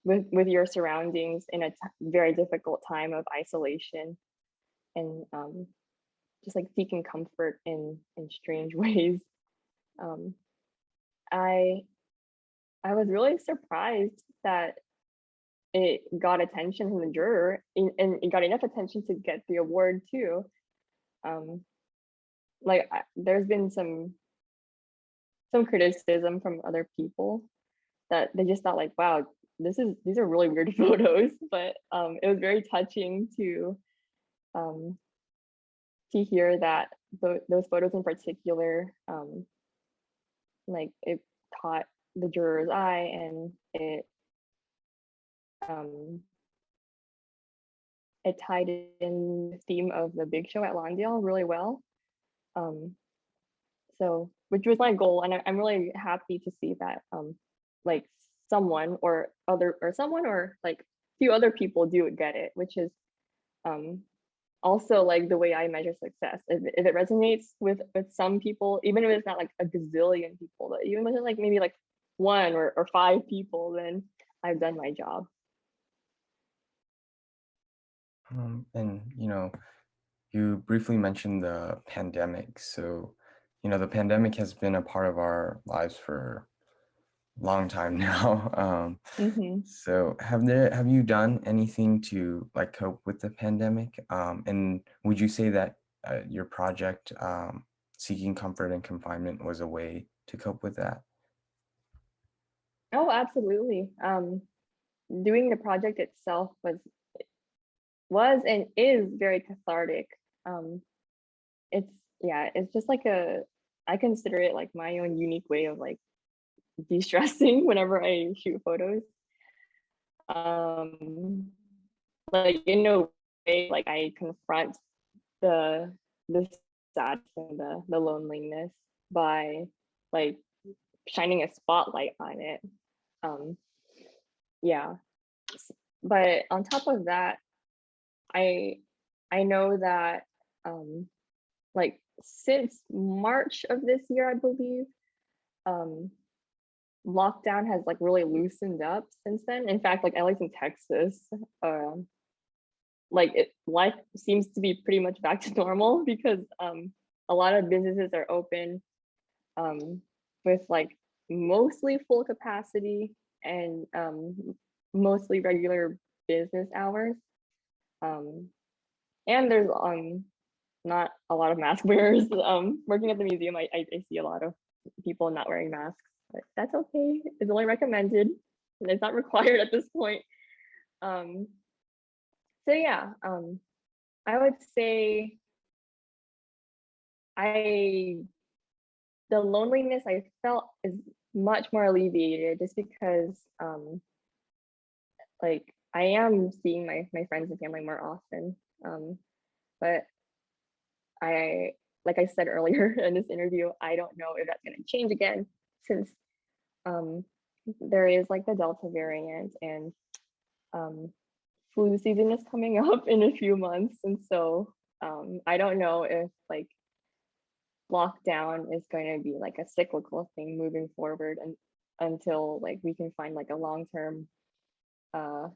with your surroundings in a very difficult time of isolation, and just like seeking comfort in strange ways. um I I was really surprised that it got attention from the juror, and it got enough attention to get the award too. Um, there's been some criticism from other people that they just thought like, wow, these are really weird photos, but it was very touching um, to hear that those photos in particular, like it caught the juror's eye, and um, it tied in the theme of the big show at Lawndale really well. Um, so, which was my goal, and I'm really happy to see that like someone or like a few other people do get it, which is um, also like the way I measure success. If it resonates with some people, even if it's not like a gazillion people, but even if it's like maybe like one or five people, then I've done my job. And you briefly mentioned the pandemic. So, the pandemic has been a part of our lives for a long time now. Hmm. So have you done anything to like cope with the pandemic? And would you say that your project, Seeking Comfort and Confinement, was a way to cope with that? Oh, absolutely. Doing the project itself was and is very cathartic. Um, it's yeah, it's just like I consider it like my own unique way of like de-stressing whenever I shoot photos. Um, like in a way, like I confront the the sadness and the loneliness by like shining a spotlight on it. Um, yeah, but on top of that, I I know that um, like since March of this year, I believe, um, lockdown has like really loosened up since then. In fact, like at least in Texas, um, life seems to be pretty much back to normal because a lot of businesses are open um, with like mostly full capacity and mostly regular business hours. Um, and there's not a lot of mask wearers. Working at the museum, I see a lot of people not wearing masks, but that's okay. It's only recommended, and it's not required at this point. Um, so yeah, I would say I the loneliness I felt is much more alleviated just because like I am seeing my friends and family more often. But I like I said earlier in this interview, I don't know if that's gonna change again since um there is like the Delta variant and um flu season is coming up in a few months. And so I don't know if like lockdown is going to be like a cyclical thing moving forward and until like we can find like a long-term uh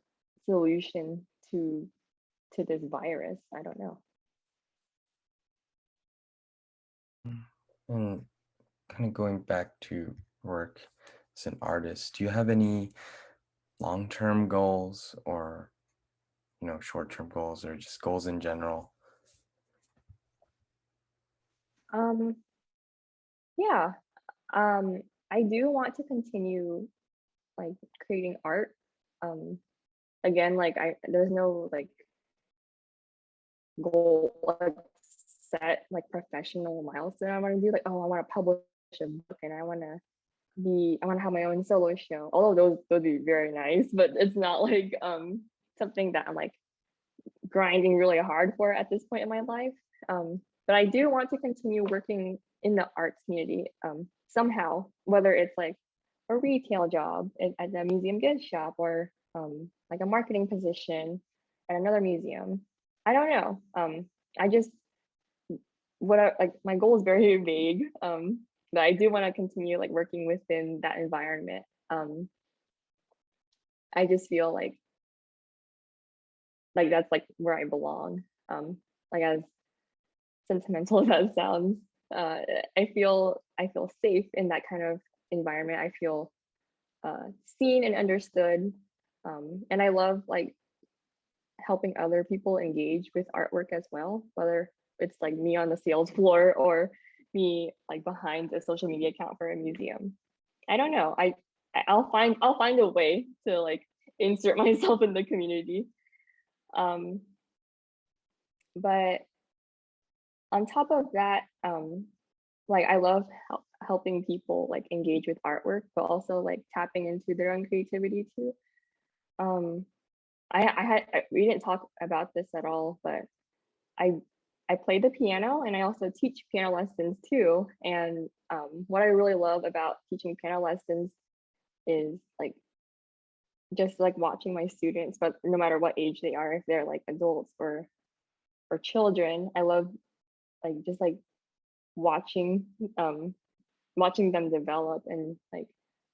solution to this virus. I don't know. And kind of going back to work as an artist, do you have any long-term goals or, short-term goals or just goals in general? um yeah, um I do want to continue like creating art. um Again, like I there's no like goal like set like professional milestone I want to do, like, oh, I want to publish a book and I want to have my own solo show. All of those would be very nice, but it's not like something that I'm like grinding really hard for at this point in my life. But I do want to continue working in the arts community somehow, whether it's like a retail job at a museum gift shop or like a marketing position at another museum. I don't know. I just like my goal is very vague. But I do want to continue like working within that environment. Um, I just feel like that's like where I belong. Like as sentimental as that sounds, uh, I feel safe in that kind of environment. I feel seen and understood. And I love like helping other people engage with artwork as well, whether it's like me on the sales floor or me like behind a social media account for a museum. I don't know. I'll find a way to like insert myself in the community. Um, but on top of that, like I love helping people like engage with artwork, but also like tapping into their own creativity too. Um, we didn't talk about this at all, but I I play the piano and I also teach piano lessons too. And what I really love about teaching piano lessons is like just like watching my students, but no matter what age they are, if they're like adults or children, I love like just like watching um watching them develop and like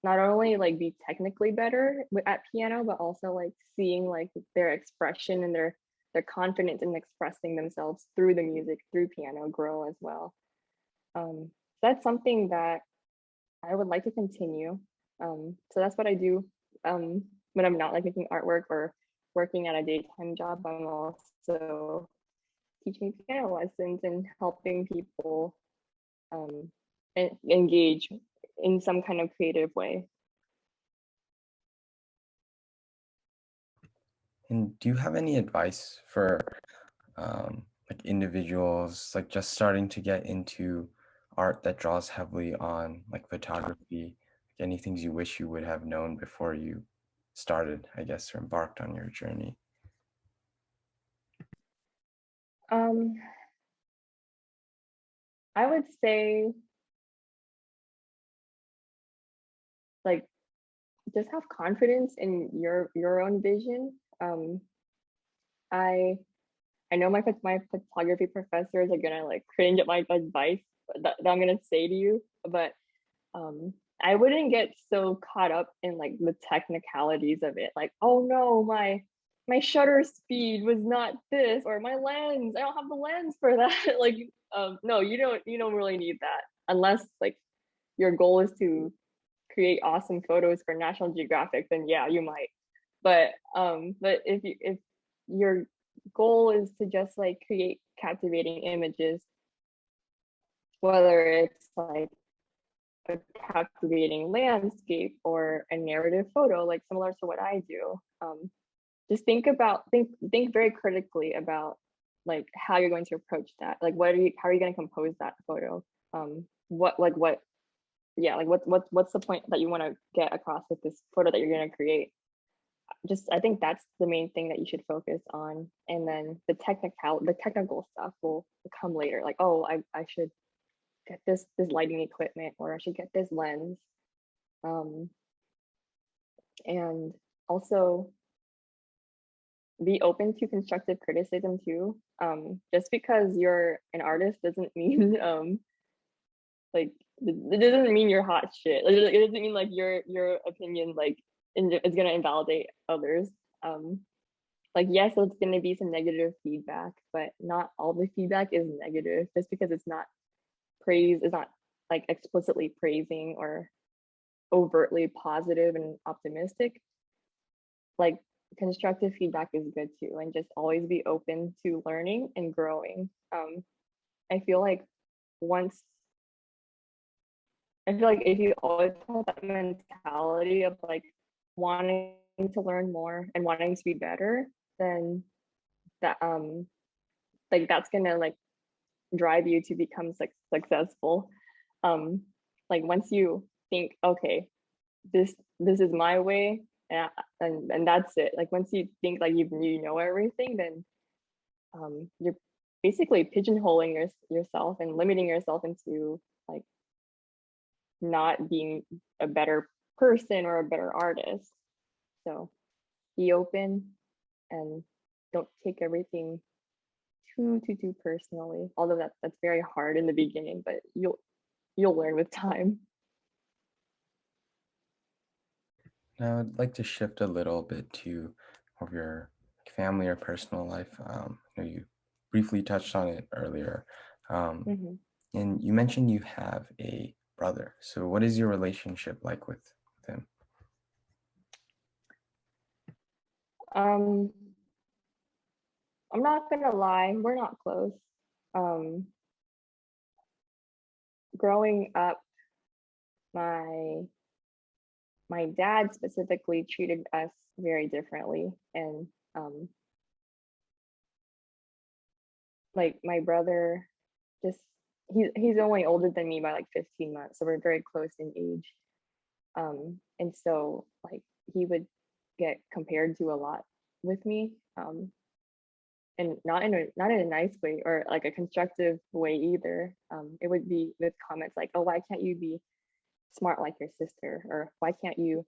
not only like be technically better at piano, but also like seeing like their expression and their confidence in expressing themselves through the music, through piano grow as well. That's something that I would like to continue. So that's what I do when I'm not like making artwork or working at a daytime job. I'm also teaching piano lessons and helping people um, engage in some kind of creative way. And do you have any advice for like individuals like just starting to get into art that draws heavily on like photography? Like any things you wish you would have known before you started, I guess, or embarked on your journey? Um, I would say like just have confidence in your own vision. I I know my photography professors are gonna like cringe at my advice that I'm gonna say to you, but um I wouldn't get so caught up in like the technicalities of it. Like, oh no, my shutter speed was not this, or my lens, I don't have the lens for that. Like, no, you don't really need that unless like your goal is to create awesome photos for National Geographic, then yeah, you might. But if your goal is to just like create captivating images, whether it's like a captivating landscape or a narrative photo, like similar to what I do, just think very critically about like how you're going to approach that. Like, how are you going to compose that photo? What yeah, like what's the point that you want to get across with this photo that you're going to create? Just I think that's the main thing that you should focus on, and then the technical stuff will come later. Like, oh, I should get this lighting equipment, or I should get this lens. um and also be open to constructive criticism too. Just because you're an artist doesn't mean like it doesn't mean you're hot shit. Like, it doesn't mean like your opinion like is gonna invalidate others. Um, like yes, there's gonna be some negative feedback, but not all the feedback is negative. Just because it's not praise, is not like explicitly praising or overtly positive and optimistic. Like constructive feedback is good too, and just always be open to learning and growing. I feel like once I feel like if you always have that mentality of like wanting to learn more and wanting to be better, then that like that's gonna like drive you to become successful. Um, like once you think, okay, this is my way, and that's it. Like once you think like you know everything, then you're basically pigeonholing yourself and limiting yourself into like not being a better person or a better artist. So be open and don't take everything too personally. Although that's very hard in the beginning, but you'll learn with time. Now, I'd like to shift a little bit to of your family or personal life. You briefly touched on it earlier. Um, Mhm. and you mentioned you have a brother. So what is your relationship like with him? Um, I'm not gonna lie, we're not close. Um, Growing up, my my dad specifically treated us very differently, and like my brother just he's only older than me by like 15 months, so we're very close in age. And so like he would get compared to a lot with me, and not in a nice way or like a constructive way either. It would be with comments like, "Oh, why can't you be smart like your sister?" Or "Why can't you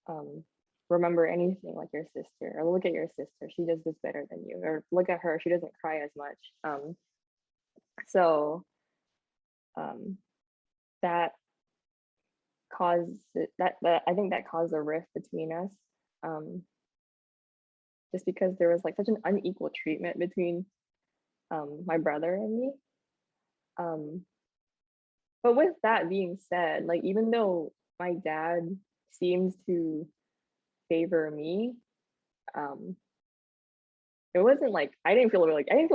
um, remember anything like your sister?" Or "Look at your sister, she does this better than you." Or "Look at her, she doesn't cry as much." So um, that caused that I think that caused a rift between us, um, just because there was like such an unequal treatment between my brother and me. Um, but with that being said, like even though my dad seems to favor me, um, it wasn't like I didn't feel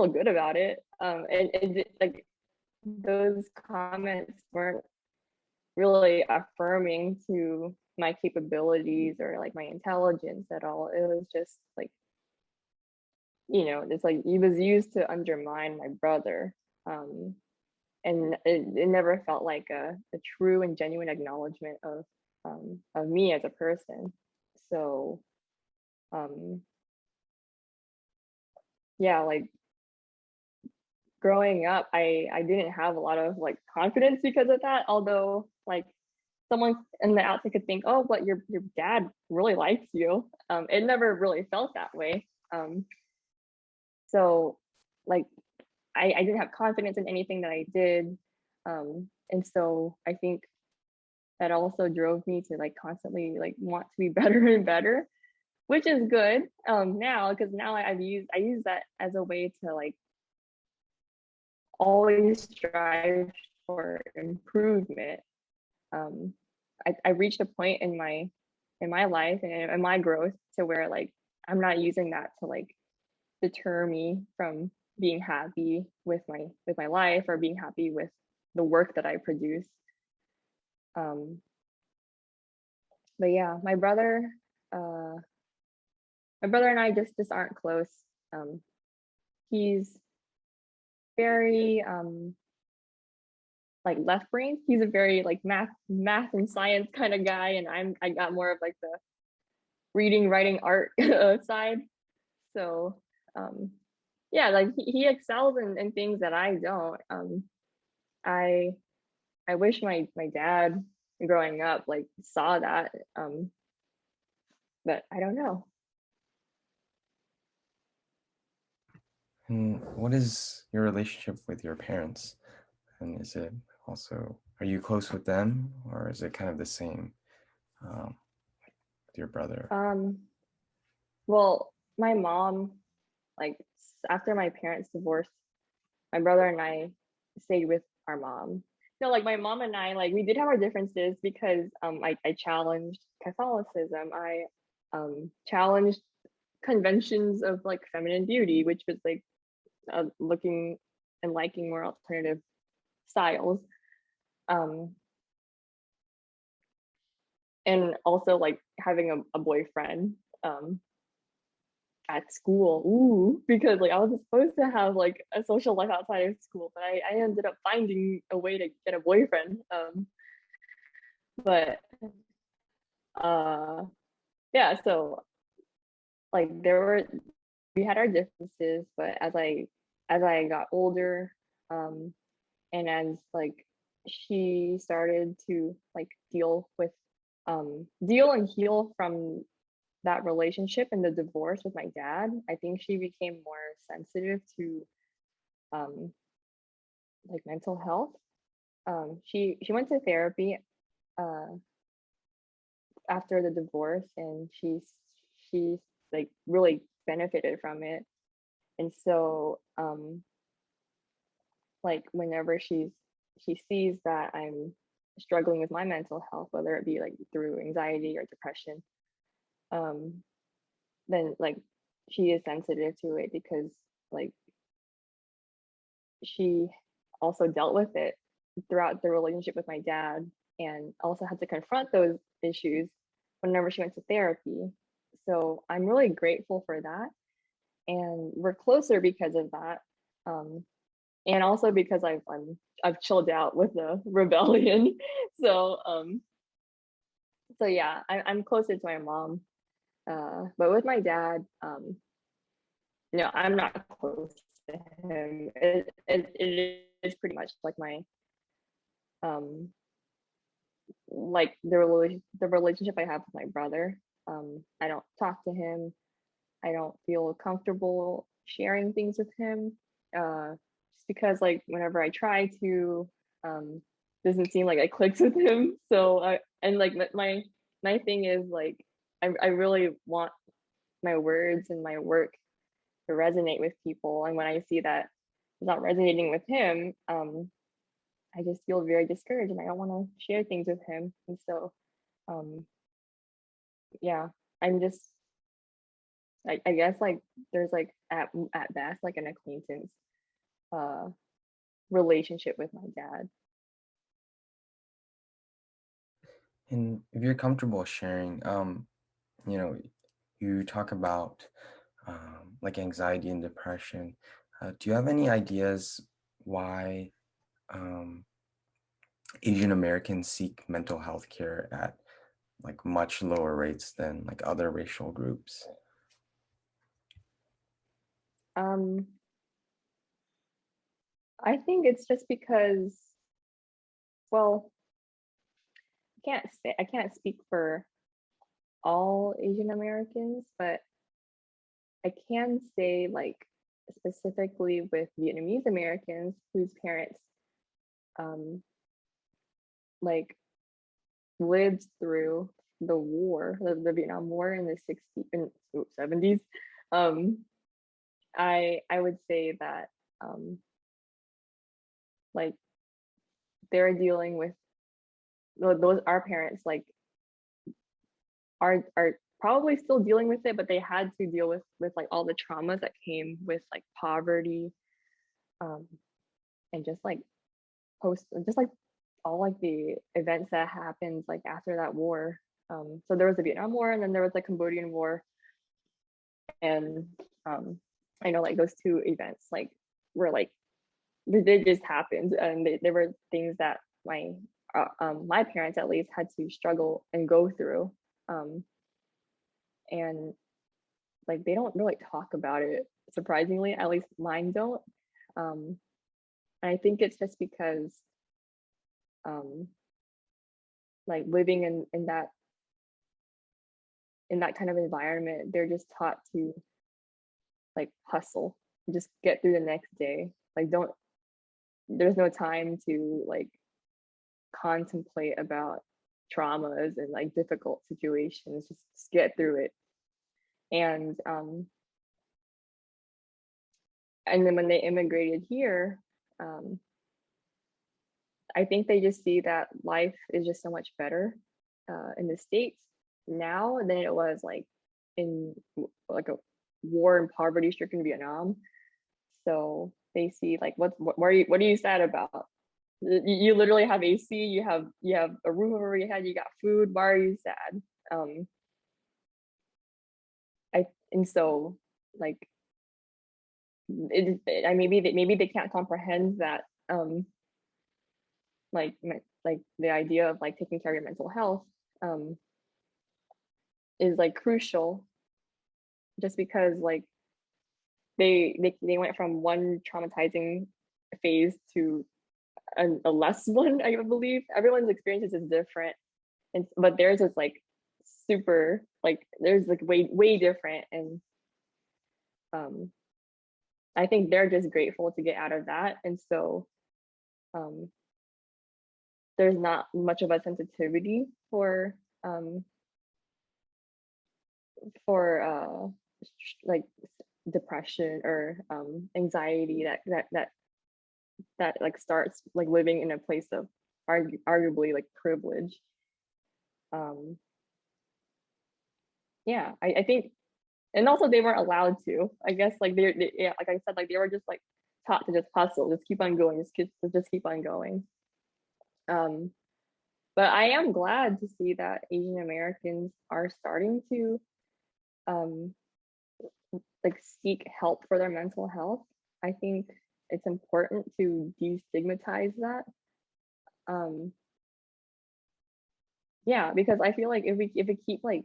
good about it. Like those comments weren't really affirming to my capabilities or like my intelligence at all. It was just like, it's like he was used to undermine my brother. Um, and it never felt like a true and genuine acknowledgement of me as a person. So um, yeah, like growing up, I didn't have a lot of like confidence because of that. Although like someone in the outside could think, oh, but your dad really likes you. It never really felt that way. So like I didn't have confidence in anything that I did. And so I think that also drove me to like constantly like want to be better and better, which is good now, because now I use that as a way to like always strive for improvement. I reached a point in my life and in my growth to where like I'm not using that to like deter me from being happy with my life or being happy with the work that I produce. Um, but yeah, uh, my brother and I just aren't close. Um, he's very like left brain. He's a very like math and science kind of guy, and I got more of like the reading, writing, art side. So um, yeah, like he excels in things that I don't. I I wish my dad growing up like saw that, but I don't know. And what is your relationship with your parents? And is it also, are you close with them, or is it kind of the same um, with your brother? Um, well, my mom, like after my parents divorced, my brother and I stayed with our mom. So like my mom and I, like we did have our differences because I challenged Catholicism. I challenged conventions of like feminine beauty, which was like looking and liking more alternative styles. Um, and also like having a boyfriend at school. Ooh, because like I was supposed to have like a social life outside of school, but I ended up finding a way to get a boyfriend. But uh yeah, so like we had our differences, but as I got older, um and as like she started to like deal and heal from that relationship and the divorce with my dad, I think she became more sensitive to um like mental health. She went to therapy uh after the divorce, and she's like really benefited from it. And so like whenever she sees that I'm struggling with my mental health, whether it be like through anxiety or depression, um then like she is sensitive to it because like she also dealt with it throughout the relationship with my dad and also had to confront those issues whenever she went to therapy. So I'm really grateful for that. And we're closer because of that. Um, and also because I've chilled out with the rebellion. So so yeah, I'm closer to my mom. But with my dad, I'm not close to him. It is pretty much like my um the relationship I have with my brother. I don't talk to him. I don't feel comfortable sharing things with him. Just because like whenever I try to, doesn't seem like I clicked with him. So I and like my thing is like I really want my words and my work to resonate with people. And when I see that it's not resonating with him, I just feel very discouraged and I don't want to share things with him. And so, um, yeah, I'm just, I guess like there's like at best like an acquaintance uh relationship with my dad. And if you're comfortable sharing, you know, you talk about like anxiety and depression. Do you have any ideas why um, Asian Americans seek mental health care at like much lower rates than like other racial groups? Um, I think it's just because, well, I can't speak for all Asian Americans, but I can say like specifically with Vietnamese Americans whose parents um like lived through the war, the Vietnam War in the 60s and 70s. Um, I would say that um, like they're dealing with those our parents like are probably still dealing with it, but they had to deal with like all the traumas that came with like poverty, um, and just like just like all like the events that happened like after that war. So there was the Vietnam War and then there was the Cambodian War, and um, I know like those two events like were like they just happened, and there were things that my parents at least had to struggle and go through, um, and like they don't really talk about it, surprisingly, at least mine don't. um, and I think it's just because um, like living in that kind of environment, they're just taught to like hustle, just get through the next day. Like don't there's no time to like contemplate about traumas and like difficult situations. Just get through it. And then when they immigrated here, um, I think they just see that life is just so much better in the States now than it was like in like a war and poverty stricken Vietnam. So they see like what are you sad about? You literally have AC, you have a roof over your head, you got food. Why are you sad? Um, I and so like maybe they can't comprehend that like like the idea of like taking care of your mental health um is like crucial, just because like they went from one traumatizing phase to a less one. I believe everyone's experiences is different, and but theirs is like super like there's like way different. And um I think they're just grateful to get out of that. And so um there's not much of a sensitivity um for like depression or anxiety that like starts like living in a place of arguably like privilege. um yeah, I think and also they weren't allowed to. I guess like yeah, like I said, like they were just like taught to just hustle, just keep on going, just keep on going. Um, but I am glad to see that Asian Americans are starting to um like seek help for their mental health. I think it's important to destigmatize that. Um, yeah, because I feel like if we keep like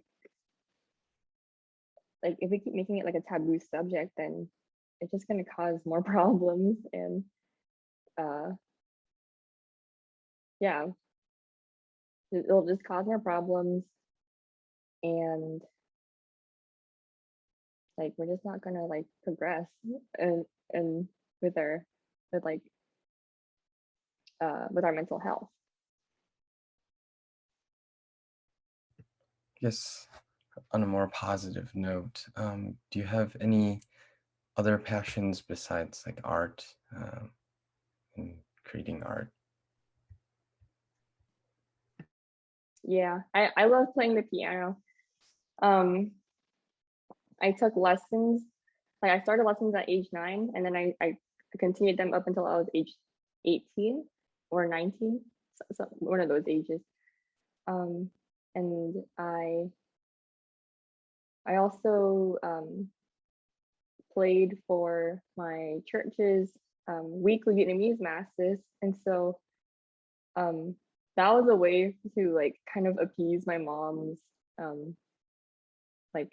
if we keep making it like a taboo subject, then it's just going to cause more problems. And uh yeah, it'll just cause more problems, and like we're just not going to like progress and with our with like with our mental health. Yes, on a more positive note, do you have any other passions besides like art and creating art? Yeah, I love playing the piano. um I took lessons, like I started lessons at age 9, and then I continued them up until I was age 18 or 19, so one of those ages. Um, and I also played for my church's weekly Vietnamese masses, and so um, that was a way to like kind of appease my mom's um, like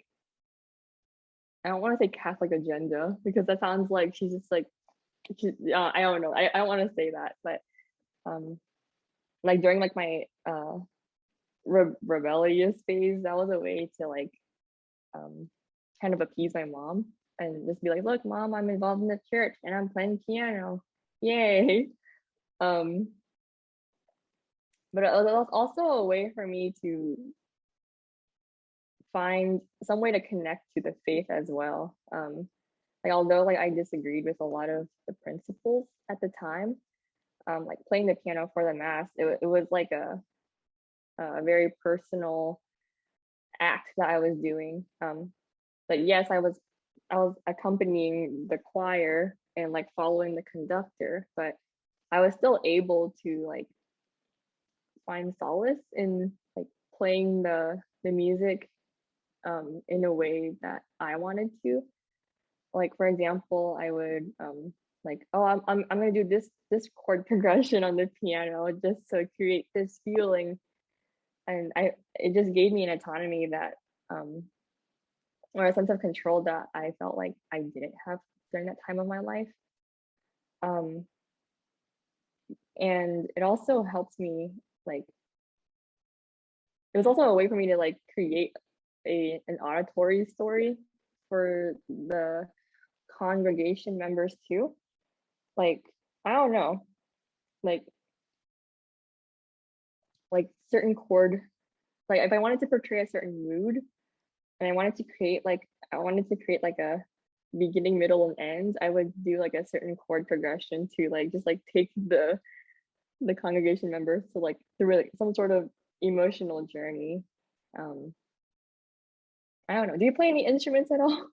I don't want to say Catholic agenda because that sounds like she's just like I don't know. I don't want to say that, but um, like during like my rebellious phase, that was a way to like um, kind of appease my mom and just be like, look, mom, I'm involved in the church and I'm playing piano. Yay. Um, but it was also a way for me to find some way to connect to the faith as well. Like although like I disagreed with a lot of the principles at the time, like playing the piano for the mass, it was like a very personal act that I was doing. But yes, I was accompanying the choir and like following the conductor, but I was still able to like find solace in like playing the music in a way that I wanted to. Like for example, I would like, oh, I'm gonna do this chord progression on the piano just to create this feeling, and I it just gave me an autonomy that um or a sense of control that I felt like I didn't have during that time of my life. Um, and it also helped me like it was also a way for me to like create an auditory story for the congregation members too. Like I don't know, like certain chord, like if I wanted to portray a certain mood and I wanted to create like a beginning, middle, and end, I would do like a certain chord progression to like just like take the congregation members to like through like some sort of emotional journey. Um, I don't know. Do you play any instruments at all?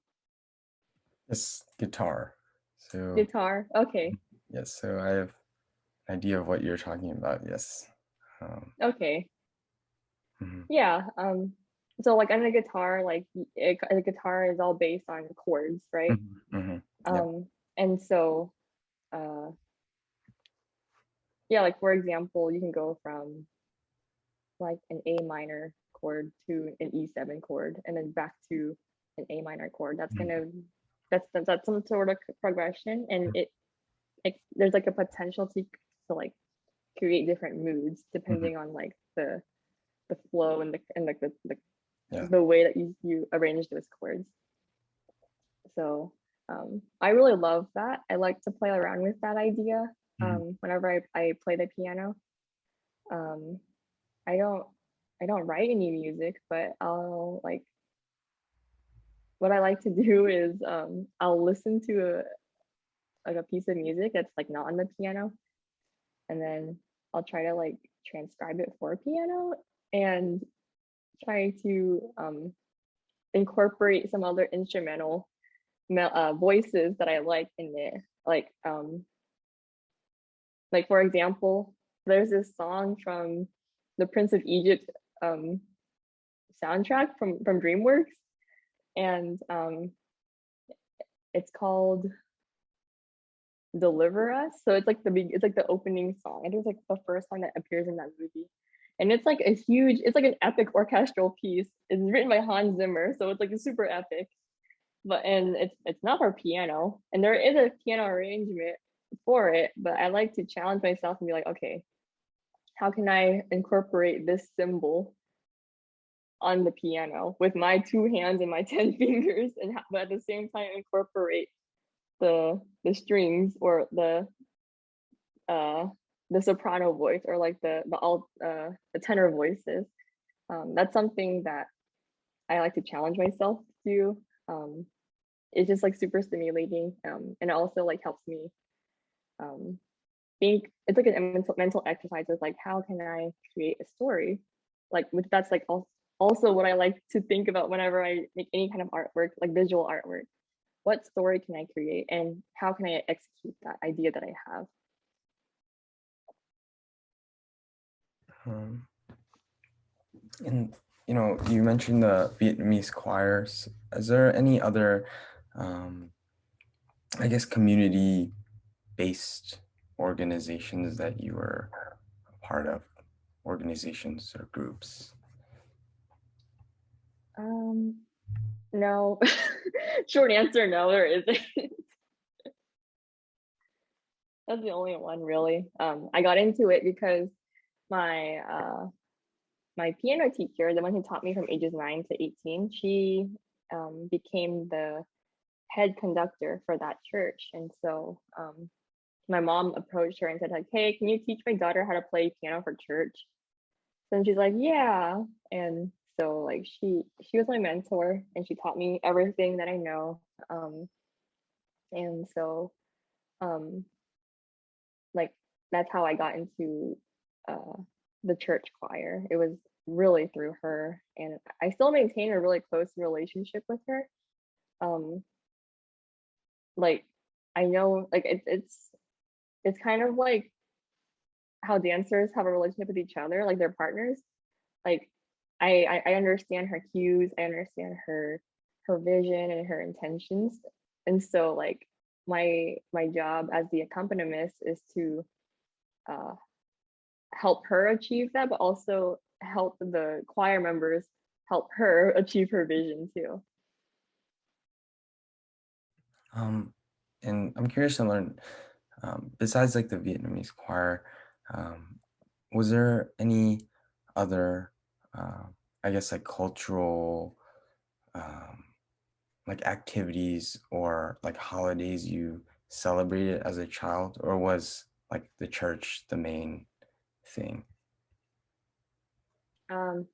Yes, guitar. So Guitar. Okay. yes, so I have an idea of what you're talking about. Yes. Um, Okay. mhm, Yeah. So like on a guitar, like a guitar is all based on chords, right? mhm, mhm. Yep. Um, and so uh yeah, like for example, you can go from like an A minor chord to an E7 chord and then back to an A minor chord. Mhm, That's some sort of progression, and it there's like a potential to like create different moods mhm. depending on like the flow and like Yeah. the way that you arrange those chords. So I really love that. I like to play around with that idea Mhm, whenever I play the piano. Um, I don't I don't write any music, but I'll like what I like to do is I'll listen to like a piece of music that's like not on the piano, and then I'll try to like transcribe it for piano and try to incorporate some other instrumental voices that I like in it. Like for example, there's this song from the Prince of Egypt um, soundtrack from DreamWorks, and it's called Deliver Us. So it's like the opening song. I think it's like the first song that appears in that movie. And it's like a huge, it's like an epic orchestral piece. It's written by Hans Zimmer, so it's like a super epic. But and it's not for piano. And there is a piano arrangement for it, but I like to challenge myself and be like, okay, how can I incorporate this symbol on the piano with my 2 hands and my 10 fingers, and but at the same time incorporate the strings or uh the soprano voice or like the tenor voices. That's something that I like to challenge myself to do. It's just like super stimulating, and it also like helps me um, think. It's like a mental exercise of like, how can I create a story, like that's like also what I like to think about whenever I make any kind of artwork, like visual artwork. What story can I create and how can I execute that idea that I have? Um, and you mentioned the Vietnamese choirs. Is there any other, um, I guess, community-based organizations that you were a part of, organizations or groups? No. Short answer, no, there isn't. That's the only one really. I got into it because my my piano teacher, the one who taught me from ages 9 to 18, she became the head conductor for that church. And so my mom approached her and said like, hey, can you teach my daughter how to play piano for church? And she's like, yeah. And so like she was my mentor and she taught me everything that I know. And so um like that's how I got into uh the church choir. It was really through her, and I still maintain a really close relationship with her. Um like I know like it's kind of like how dancers have a relationship with each other, like their partners. Like I understand her cues, I understand her vision and her intentions. And so like my job as the accompanist is to uh, help her achieve that, but also help the choir members help her achieve her vision too. Um, and I'm curious to learn, besides like the Vietnamese choir, um, was there any other, uh, I guess, like cultural, um, like activities or like holidays you celebrated as a child, or was like the church the main thing?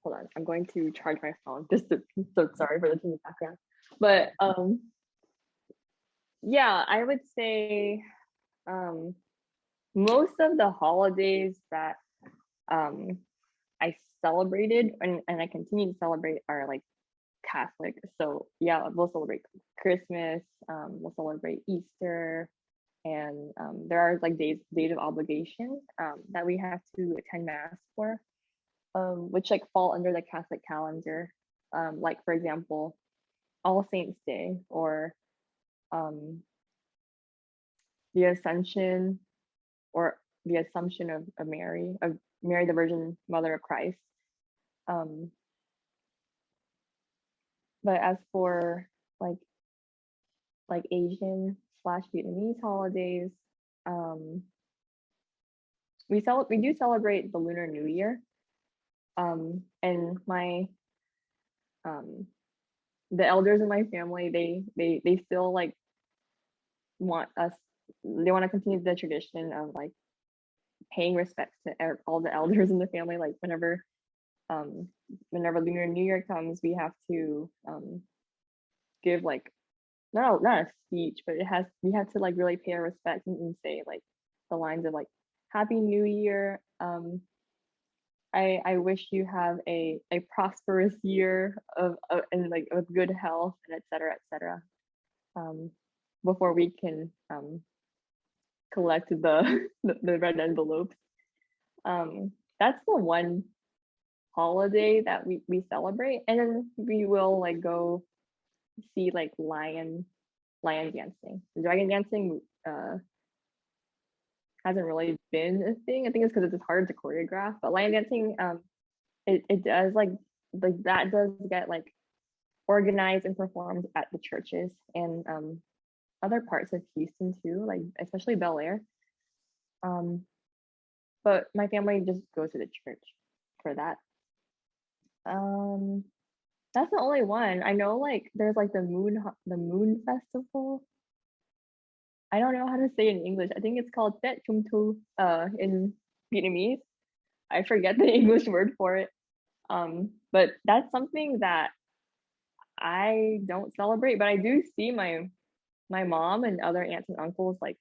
Hold on, I'm going to charge my phone. Just to, so sorry for the background. But yeah, I would say um most of the holidays that um I celebrated and I continue to celebrate are like Catholic. So yeah, we'll celebrate Christmas, we'll celebrate Easter, and there are like days of obligation that we have to attend mass for, which like fall under the Catholic calendar. Like for example, All Saints Day or um, the Ascension or the Assumption of Mary the Virgin Mother of Christ. Um, but as for like Asian slash Vietnamese holidays, um, we do celebrate the Lunar New Year. And my um, the elders in my family, they still like want us. They want to continue the tradition of like paying respects to all the elders in the family. Like um, whenever Lunar New Year comes, we have to give like not a speech, but we have to like really pay our respect and say like the lines of like Happy New Year. I wish you have a prosperous year of and like with good health and et cetera, um, before we can collect the red envelopes. That's the one holiday that we celebrate, and then we will like go see like lion dancing. Dragon dancing hasn't really been a thing. I think it's because it's hard to choreograph, but lion dancing it does like that does get like organized and performed at the churches and other parts of Houston too, like especially Bel Air. Um, but my family just goes to the church for that. Um, that's the only one. I know like there's like the moon festival. I don't know how to say it in English. I think it's called Tết Trung Thu in Vietnamese. I forget the English word for it. But that's something that I don't celebrate, but I do see my mom and other aunts and uncles like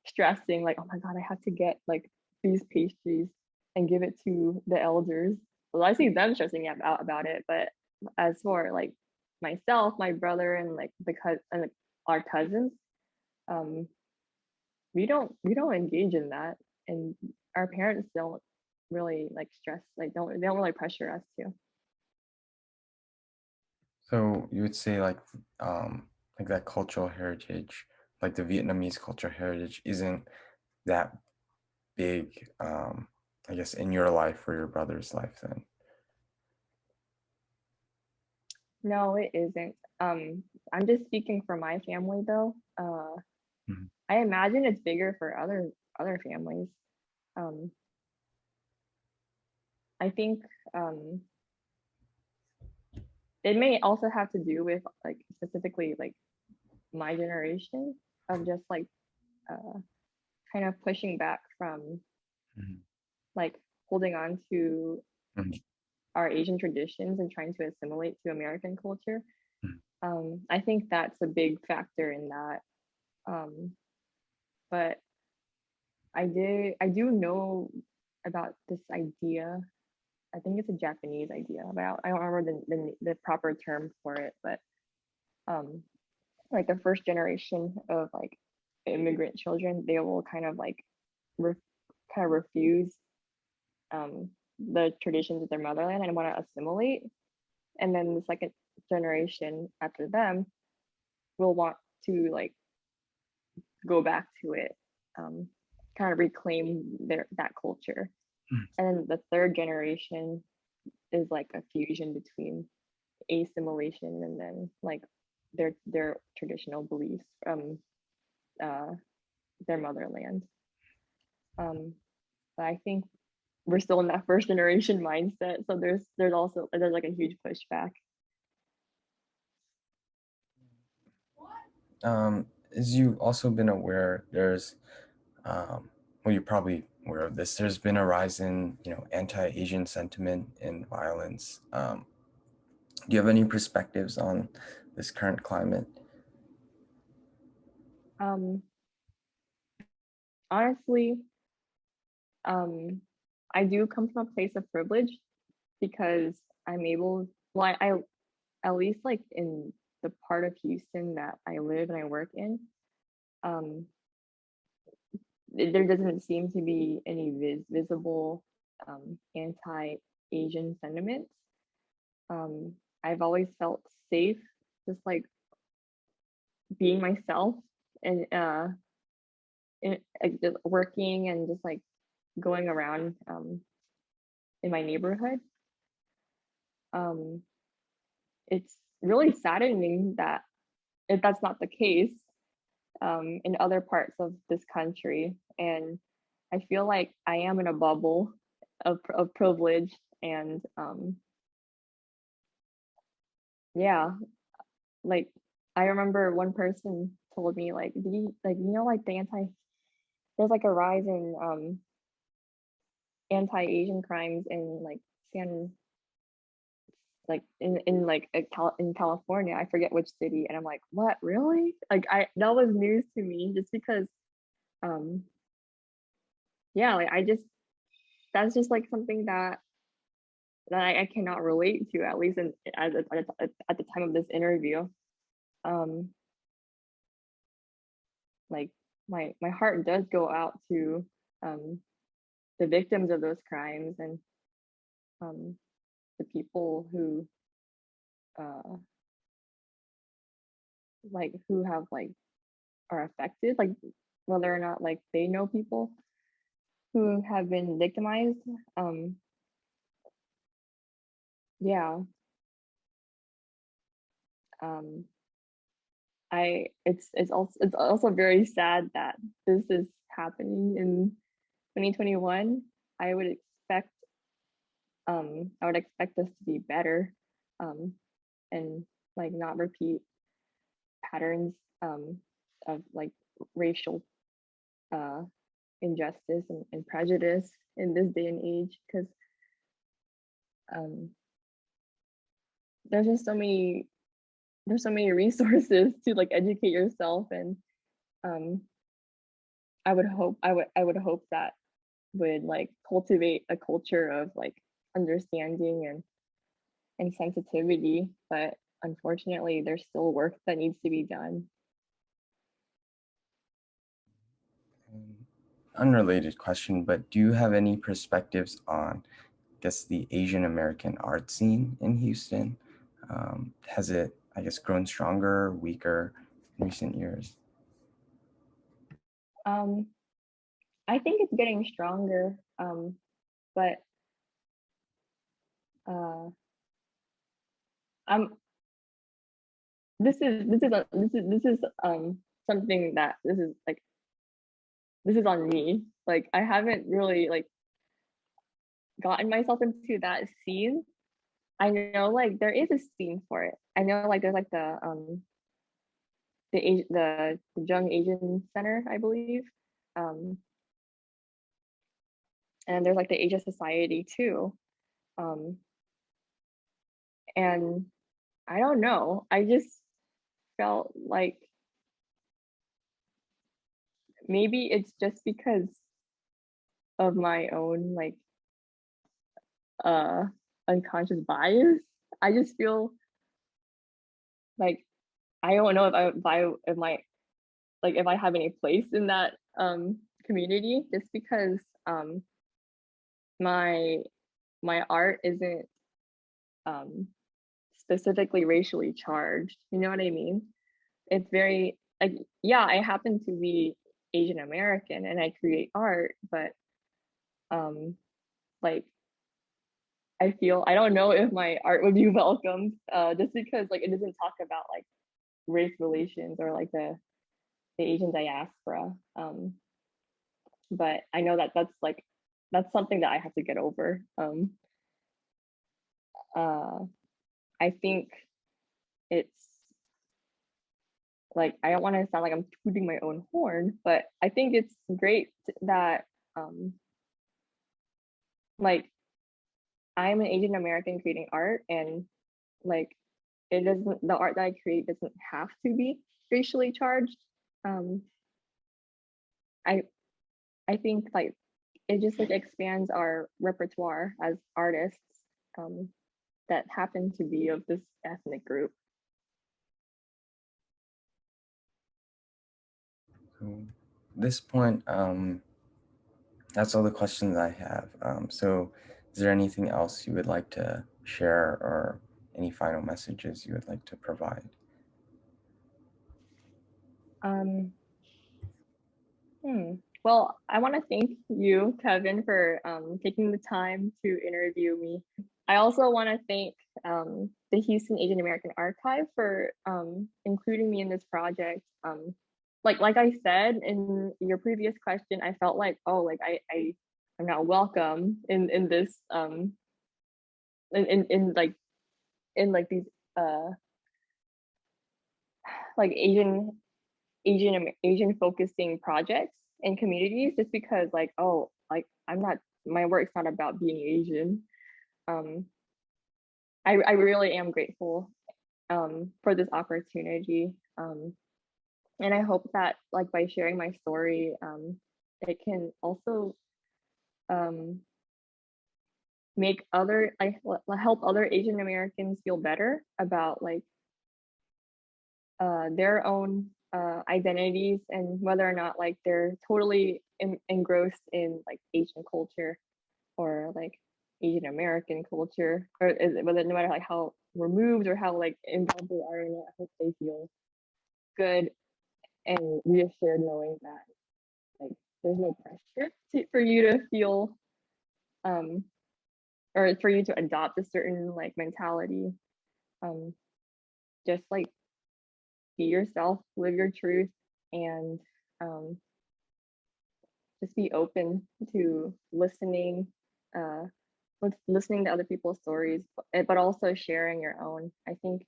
stressing, like, oh my God, I have to get like these pastries and give it to the elders. Well, I see them stressing about it, but as for like myself, my brother, and like and like, our cousins, um, we don't engage in that, and our parents don't really like stress, like they don't really pressure us to. So you would say like that cultural heritage, like the Vietnamese cultural heritage, isn't that big, I guess, in your life or your brother's life then? No, it isn't. I'm just speaking for my family though. Mhm. I imagine it's bigger for other families. Um, I think um, it may also have to do with like specifically like my generation of just like uh, kind of pushing back from Mhm. like holding on to Mhm. our Asian traditions and trying to assimilate to American culture. Mhm. I think that's a big factor in that. Um, but I do know about this idea. I think it's a Japanese idea, but I don't remember the proper term for it. But um, like the first generation of like immigrant children, they will kind of like re- kind of refuse the traditions of their motherland and want to assimilate. And then the second generation after them will want to like go back to it, um, kind of reclaim that culture. And then the third generation is like a fusion between assimilation and then like their traditional beliefs from uh, their motherland. Um, but I think we're still in that first generation mindset, so there's like a huge pushback. As you've also been aware, well, you're probably aware of this. There's been a rise in, anti-Asian sentiment and violence. Do you have any perspectives on this current climate? Um, honestly, um, I do come from a place of privilege because I'm able, well, I at least like in the part of Houston that I live and I work in, um, there doesn't seem to be any visible anti-Asian sentiments. Um, I've always felt safe, just like being myself and like, just working and just like going around in my neighborhood. Um, it's really saddening that if that's not the case in other parts of this country, and I feel like I am in a bubble of privilege and yeah, like I remember one person told me like, did you like like there's like a rise in anti-Asian crimes in like San like in like in California. I forget which city, and I'm like, what really? Like I that was news to me just because um yeah, like I just that's just like something that that I cannot relate to, at least at the time of this interview. Um, like my heart does go out to um, the victims of those crimes and um, the people who uh, who have are affected, like whether or not like they know people who have been victimized. Um, yeah, um, it's also very sad that this is happening in 2021. I would expect I would expect us to be better um, and like not repeat patterns of like racial uh, injustice and prejudice in this day and age, because um, there's just so many resources to like educate yourself, and um, I would hope that would like cultivate a culture of like understanding and sensitivity, but unfortunately there's still work that needs to be done. And unrelated question, but do you have any perspectives on, I guess, the Asian American art scene in Houston? Has it, I guess, grown stronger, weaker in recent years? um I think it's getting stronger, but uh I'm this is something that this is on me. Like I haven't really like gotten myself into that scene. I know like there is a scene for it. I know like there's like the Young Asian Center, I believe. Um and there's like the Asia Society too. Um and I don't know. I just felt like maybe it's just because of my own like uh unconscious bias. I just feel like I don't know if my if I have any place in that community, just because um my my art isn't um specifically racially charged. You know what I mean? It's very like, yeah, I happen to be Asian American and I create art, but um like I feel I don't know if my art would be welcomed just because like it doesn't talk about like race relations or like the Asian diaspora. But I know that that's something that I have to get over. Uh, I think it's like I don't want to sound like I'm tooting my own horn, but I think it's great that um, like I'm an Asian American creating art, and like it doesn't the art that I create doesn't have to be racially charged. Um, I I think like it just like expands our repertoire as artists um, that happen to be of this ethnic group. So at this point, that's all the questions I have. So is there anything else you would like to share or any final messages you would like to provide? Um, hmm. Well, I want to thank you, Kevin, for taking the time to interview me. I also want to thank the Houston Asian American Archive for including me in this project. Like I said in your previous question, I felt like, oh, like I'm not welcome in this in like these uh like Asian focusing projects and communities, just because like, oh, like I'm not, my work's not about being Asian. um I really am grateful for this opportunity, and I hope that like by sharing my story, it can also um make other like help other Asian Americans feel better about like their own identities and whether or not like they're totally engrossed in like Asian culture or like Asian American culture, or is it, whether no matter like how removed or how like involved they are in it, I hope they feel good and reassured knowing that like there's no pressure for you to feel um or for you to adopt a certain like mentality. Um, just like be yourself, live your truth, and um, just be open to listening, uh, listening to other people's stories, but also sharing your own. I think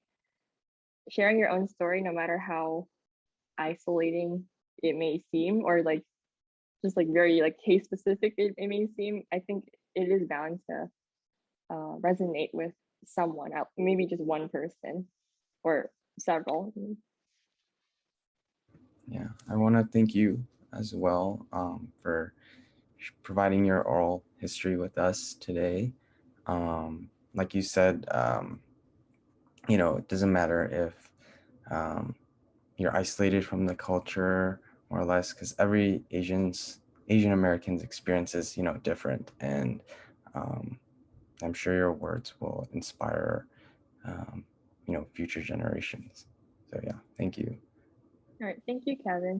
sharing your own story, no matter how isolating it may seem, or like just like very like case specific it may seem, I think it is bound to resonate with someone else, maybe just one person or several. Yeah, I want to thank you as well for providing your oral history with us today. Like you said, it doesn't matter if um, you're isolated from the culture more or less, because every Asian American's experience is, different. And um, I'm sure your words will inspire, future generations. So yeah, thank you. All right, thank you, Kevin.